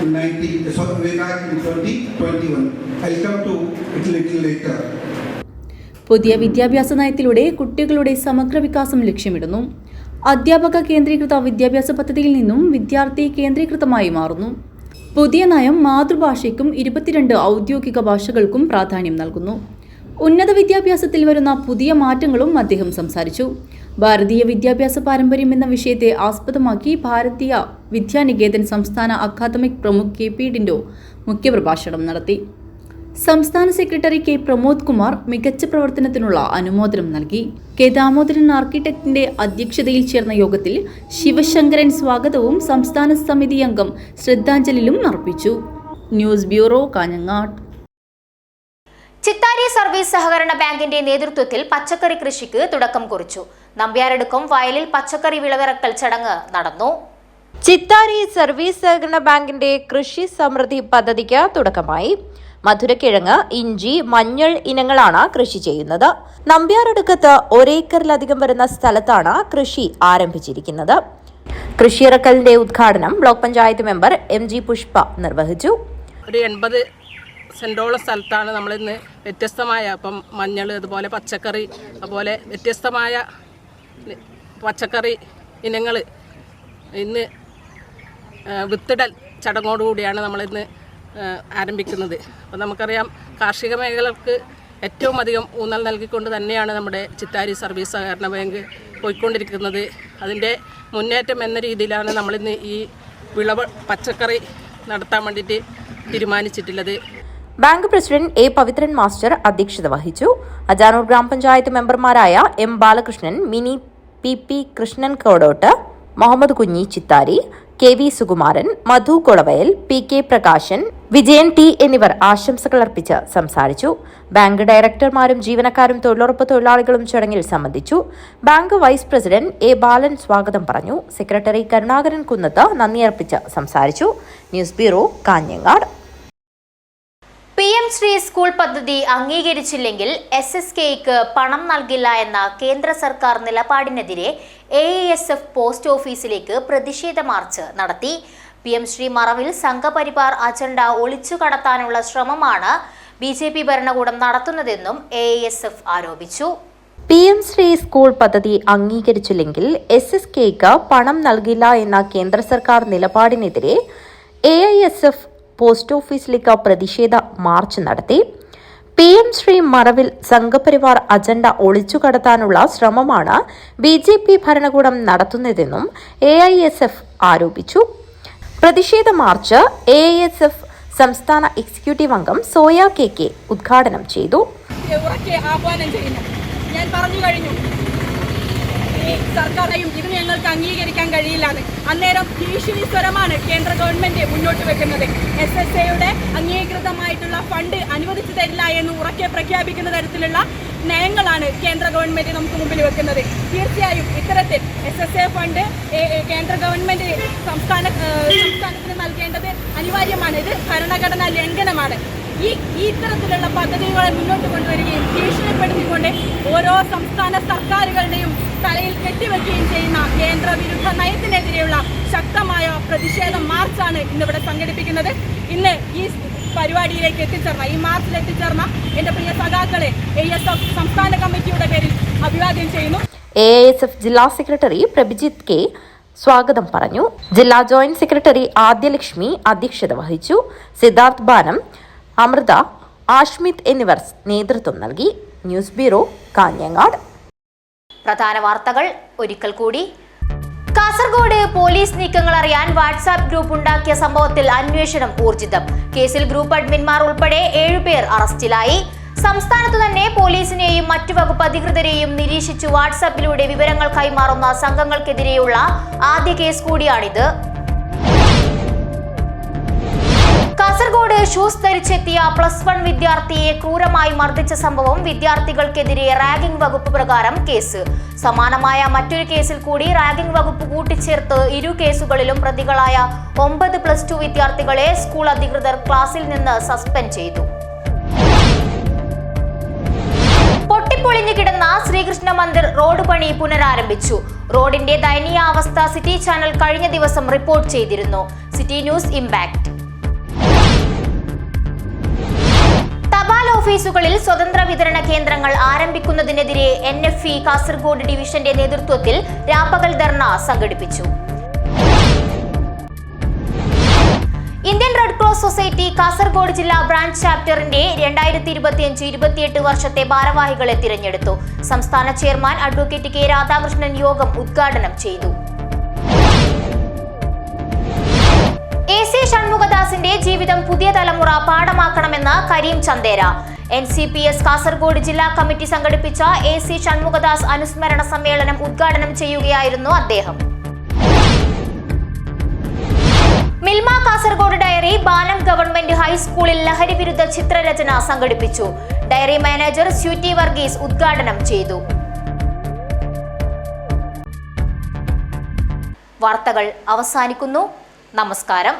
in 2021. I'll come to it a little later. പുതിയ വിദ്യാഭ്യാസ നയത്തിലൂടെ കുട്ടികളുടെ സമഗ്ര വികാസം ലക്ഷ്യമിടുന്നു. അധ്യാപക കേന്ദ്രീകൃത വിദ്യാഭ്യാസ പദ്ധതിയിൽ നിന്നും വിദ്യാർത്ഥി കേന്ദ്രീകൃതമായി മാറുന്നു. പുതിയ നയം മാതൃഭാഷയ്ക്കും 22 ഔദ്യോഗിക ഭാഷകൾക്കും പ്രാധാന്യം നൽകുന്നു. ഉന്നത വിദ്യാഭ്യാസത്തിൽ വരുന്ന പുതിയ മാറ്റങ്ങളും അദ്ദേഹം സംസാരിച്ചു. ഭാരതീയ വിദ്യാഭ്യാസ പാരമ്പര്യം എന്ന വിഷയത്തെ ആസ്പദമാക്കി ഭാരതീയ വിദ്യാനികേതൻ സംസ്ഥാന അക്കാദമിക് പ്രമുഖ് KP ഡിൻഡോ മുഖ്യപ്രഭാഷണം നടത്തി. സംസ്ഥാന സെക്രട്ടറി K. പ്രമോദ് കുമാർ മികച്ച പ്രവർത്തനത്തിനുള്ള അനുമോദനം നൽകി. K. ദാമോദരൻ ആർക്കിടെക്ടിന്റെ അധ്യക്ഷതയിൽ ചേർന്ന യോഗത്തിൽ ശിവശങ്കരൻ സ്വാഗതവും സംസ്ഥാന സമിതി അംഗം ശ്രദ്ധാഞ്ജലിയും അർപ്പിച്ചു. News bureau, Kanhangad. Chithari service സഹകരണ ബാങ്കിന്റെ നേതൃത്വത്തിൽ പച്ചക്കറി കൃഷിക്ക് തുടക്കം കുറിച്ചു. നമ്പ്യാരടുക്കം വയലിൽ പച്ചക്കറി വിളവിറക്കൽ ചടങ്ങ് നടന്നു. ചിത്താരി സർവീസ് സഹകരണ ബാങ്കിന്റെ കൃഷി സമൃദ്ധി പദ്ധതിക്ക് തുടക്കമായി. മധുരക്കിഴങ്ങ്, ഇഞ്ചി, മഞ്ഞൾ ഇനങ്ങളാണ് കൃഷി ചെയ്യുന്നത്. നമ്പ്യാരടുക്കത്ത് 1 ഏക്കറിലധികം വരുന്ന സ്ഥലത്താണ് കൃഷി ആരംഭിച്ചിരിക്കുന്നത്. കൃഷിയിറക്കലിന്റെ ഉദ്ഘാടനം block panchayat member MG Pushpa നിർവഹിച്ചു. ഒരു 80 സെന്റോളം സ്ഥലത്താണ് നമ്മളിന്ന് വ്യത്യസ്തമായ മഞ്ഞൾ, അതുപോലെ പച്ചക്കറി, അതുപോലെ വ്യത്യസ്തമായ പച്ചക്കറി ഇനങ്ങൾ ഇന്ന് വിത്തിടൽ ചടങ്ങോടുകൂടിയാണ് നമ്മളിന്ന് ആരംഭിക്കുന്നത്. അപ്പോൾ നമുക്കറിയാം, കാർഷിക മേഖലകൾക്ക് ഏറ്റവും അധികം ഊന്നൽ നൽകിക്കൊണ്ട് തന്നെയാണ് നമ്മുടെ ചിത്താരി സർവീസ് സഹകരണ ബാങ്ക് പോയിക്കൊണ്ടിരിക്കുന്നത്. അതിൻ്റെ മുന്നേറ്റം എന്ന രീതിയിലാണ് നമ്മളിന്ന് ഈ വിളവ് പച്ചക്കറി നടത്താൻ വേണ്ടിയിട്ട് തീരുമാനിച്ചിട്ടുള്ളത്. Bank president A. Pavithran master അധ്യക്ഷത വഹിച്ചു. അജാനൂർ ഗ്രാമപഞ്ചായത്ത് മെമ്പർമാരായ M. Balakrishnan, Mini PP Krishnan Kodott, Muhammad Kunhi Chithari, KV Sukumaran, മധു കൊളവയൽ, PK പ്രകാശൻ, വിജയൻ T എന്നിവർ ആശംസകൾ അർപ്പിച്ച് സംസാരിച്ചു. ബാങ്ക് ഡയറക്ടർമാരും ജീവനക്കാരും തൊഴിലുറപ്പ് തൊഴിലാളികളും ചടങ്ങിൽ സംബന്ധിച്ചു. Bank vice president A. Balan സ്വാഗതം പറഞ്ഞു. സെക്രട്ടറി കരുണാകരൻ കുന്നത്ത് നന്ദി അർപ്പിച്ച് സംസാരിച്ചു. News bureau, Kanhangad. PM Shri school പദ്ധതി അംഗീകരിച്ചില്ലെങ്കിൽ SSKക്ക് പണം നൽകില്ല എന്ന കേന്ദ്ര സർക്കാർ നിലപാടിനെതിരെ AISF പോസ്റ്റ് ഓഫീസിലേക്ക് പ്രതിഷേധ മാർച്ച് നടത്തി. PM ശ്രീ മറവിൽ സംഘപരിവാർ അജണ്ട ഒളിച്ചു കടത്താനുള്ള ശ്രമമാണ് BJP ഭരണകൂടം നടത്തുന്നതെന്നും AISF ആരോപിച്ചു. PM ശ്രീ സ്കൂൾ പദ്ധതി അംഗീകരിച്ചില്ലെങ്കിൽ SSKക്ക് പണം നൽകില്ല എന്ന കേന്ദ്ര സർക്കാർ നിലപാടിനെതിരെ AISF പോസ്റ്റ് ഓഫീസിലേക്ക് പ്രതിഷേധ മാർച്ച് നടത്തി. PM ശ്രീ മറവിൽ സംഘപരിവാർ അജണ്ട ഒളിച്ചു കടത്താനുള്ള ശ്രമമാണ് BJP ഭരണകൂടം നടത്തുന്നതെന്നും AISF ആരോപിച്ചു. പ്രതിഷേധ മാർച്ച് AISF സംസ്ഥാന എക്സിക്യൂട്ടീവ് അംഗം സോയ KK ഉദ്ഘാടനം ചെയ്തു. ഞാൻ പറഞ്ഞു കഴിഞ്ഞു, ഈ സർക്കാരെയും ഇത് ഞങ്ങൾക്ക് അംഗീകരിക്കാൻ കഴിയില്ലാന്ന്. അന്നേരം ഭീഷണി സ്വരമാണ് കേന്ദ്ര ഗവൺമെന്റ് മുന്നോട്ട് വെക്കുന്നത്. SSAയുടെ അംഗീകൃതമായിട്ടുള്ള ഫണ്ട് അനുവദിച്ചു തരില്ല എന്ന് ഉറക്കെ പ്രഖ്യാപിക്കുന്ന തരത്തിലുള്ള നയങ്ങളാണ് കേന്ദ്ര ഗവൺമെന്റ് നമുക്ക് മുമ്പിൽ വെക്കുന്നത്. തീർച്ചയായും ഇത്തരത്തിൽ SSA ഫണ്ട് കേന്ദ്ര ഗവൺമെന്റ് സംസ്ഥാനത്തിന് നൽകേണ്ടത് അനിവാര്യമാണ്. ഇത് ഭരണഘടനാ ലംഘനമാണ്. ഈ ഇത്തരത്തിലുള്ള പദ്ധതികളെ മുന്നോട്ട് കൊണ്ടുവരികയും ഭീഷണിപ്പെടുത്തിക്കൊണ്ട് ഓരോ സംസ്ഥാന സർക്കാരുകളുടെയും തലയിൽ കെട്ടിവെക്കുകയും ചെയ്യുന്ന കേന്ദ്ര വിരുദ്ധ നയത്തിനെതിരെയുള്ള ശക്തമായ പ്രതിഷേധ മാർച്ചാണ് ഇന്നിവിടെ സംഘടിപ്പിക്കുന്നത്. ഇന്ന് ഈ പരിപാടിയിലേക്ക് എത്തിച്ചേർന്ന, ഈ മാർച്ചിൽ എത്തിച്ചേർന്ന എൻ്റെ പ്രിയ സഖാക്കളെ AISF സംസ്ഥാന കമ്മിറ്റിയുടെ പേരിൽ അഭിവാദ്യം ചെയ്യുന്നു. AISF ജില്ലാ സെക്രട്ടറി പ്രഭിജിത്ത് K സ്വാഗതം പറഞ്ഞു. ജില്ലാ ജോയിന്റ് സെക്രട്ടറി ആദ്യലക്ഷ്മി അധ്യക്ഷത വഹിച്ചു. സിദ്ധാർത്ഥ് ബാനം, അമൃത, ആഷ്മിത് എന്നിവർ നേതൃത്വം നൽകി. News bureau, Kanhangad. പ്രധാന വാർത്തകൾ ഒരിക്കൽ കൂടി. കാസർഗോഡ് പോലീസ് നീക്കങ്ങൾ അറിയാൻ വാട്സാപ്പ് ഗ്രൂപ്പ് ഉണ്ടാക്കിയ സംഭവത്തിൽ അന്വേഷണം ഊർജിതം. കേസിൽ ഗ്രൂപ്പ് അഡ്മിന്മാർ ഉൾപ്പെടെ 7 പേർ അറസ്റ്റിലായി. സംസ്ഥാനത്തു തന്നെ പോലീസിനെയും മറ്റു വകുപ്പ് അധികൃതരെയും നിരീക്ഷിച്ചു വാട്സാപ്പിലൂടെ വിവരങ്ങൾ കൈമാറുന്ന സംഘങ്ങൾക്കെതിരെയുള്ള ആദ്യ കേസ് കൂടിയാണിത്. കാസർഗോഡ് ഷൂസ് ധരിച്ചെത്തിയ +1 വിദ്യാർത്ഥിയെ ക്രൂരമായി മർദ്ദിച്ച സംഭവം, വിദ്യാർത്ഥികൾക്കെതിരെ റാഗിംഗ് വകുപ്പ് പ്രകാരം കേസ്. സമാനമായ മറ്റൊരു കേസിൽ കൂടി റാഗിംഗ് വകുപ്പ് കൂട്ടിച്ചേർത്ത് ഇരു കേസുകളിലും പ്രതികളായ 9 +2 വിദ്യാർത്ഥികളെ സ്കൂൾ അധികൃതർ ക്ലാസിൽ നിന്ന് സസ്പെൻഡ് ചെയ്തു. പൊട്ടിപ്പൊളിഞ്ഞു കിടന്ന ശ്രീകൃഷ്ണ മന്ദിർ റോഡ് പണി പുനരാരംഭിച്ചു. റോഡിന്റെ ദയനീയാവസ്ഥ സിറ്റി ചാനൽ കഴിഞ്ഞ ദിവസം റിപ്പോർട്ട് ചെയ്തിരുന്നു. City news impact. തപാൽ ഓഫീസുകളിൽ സ്വതന്ത്ര വിതരണ കേന്ദ്രങ്ങൾ ആരംഭിക്കുന്നതിനെതിരെ NFE കാസർഗോഡ് ഡിവിഷന്റെ നേതൃത്വത്തിൽ രാപ്പകൽ ധർണ സംഘടിപ്പിച്ചു. Indian red cross society Kasaragod ജില്ലാ ബ്രാഞ്ച് ചാപ്റ്ററിന്റെ 2025-28 വർഷത്തെ ഭാരവാഹികളെ തിരഞ്ഞെടുത്തു. സംസ്ഥാന ചെയർമാൻ അഡ്വക്കേറ്റ് K രാധാകൃഷ്ണൻ യോഗം ഉദ്ഘാടനം ചെയ്തു. AC ഷൺമുഖദാസിന്റെ ജീവിതം പുതിയ തലമുറ പാഠമാക്കണമെന്ന് കരീം ചന്ദേര. NCPS കാസർഗോഡ് ജില്ലാ കമ്മിറ്റി സംഘടിപ്പിച്ച AC ഷൺമുഖദാസ് അനുസ്മരണ സമ്മേളനം ഉദ്ഘാടനം ചെയ്യുകയായിരുന്നു അദ്ദേഹം. മിൽമ കാസർഗോഡ് ഡയറി ബാലം ഗവൺമെന്റ് ഹൈസ്കൂളിൽ ലഹരി വിരുദ്ധ ചിത്രരചന സംഘടിപ്പിച്ചു. ഡയറി മാനേജർ സ്യൂറ്റി വർഗീസ് ഉദ്ഘാടനം ചെയ്തു. വാർത്തകൾ അവസാനിക്കുന്നു. നമസ്കാരം.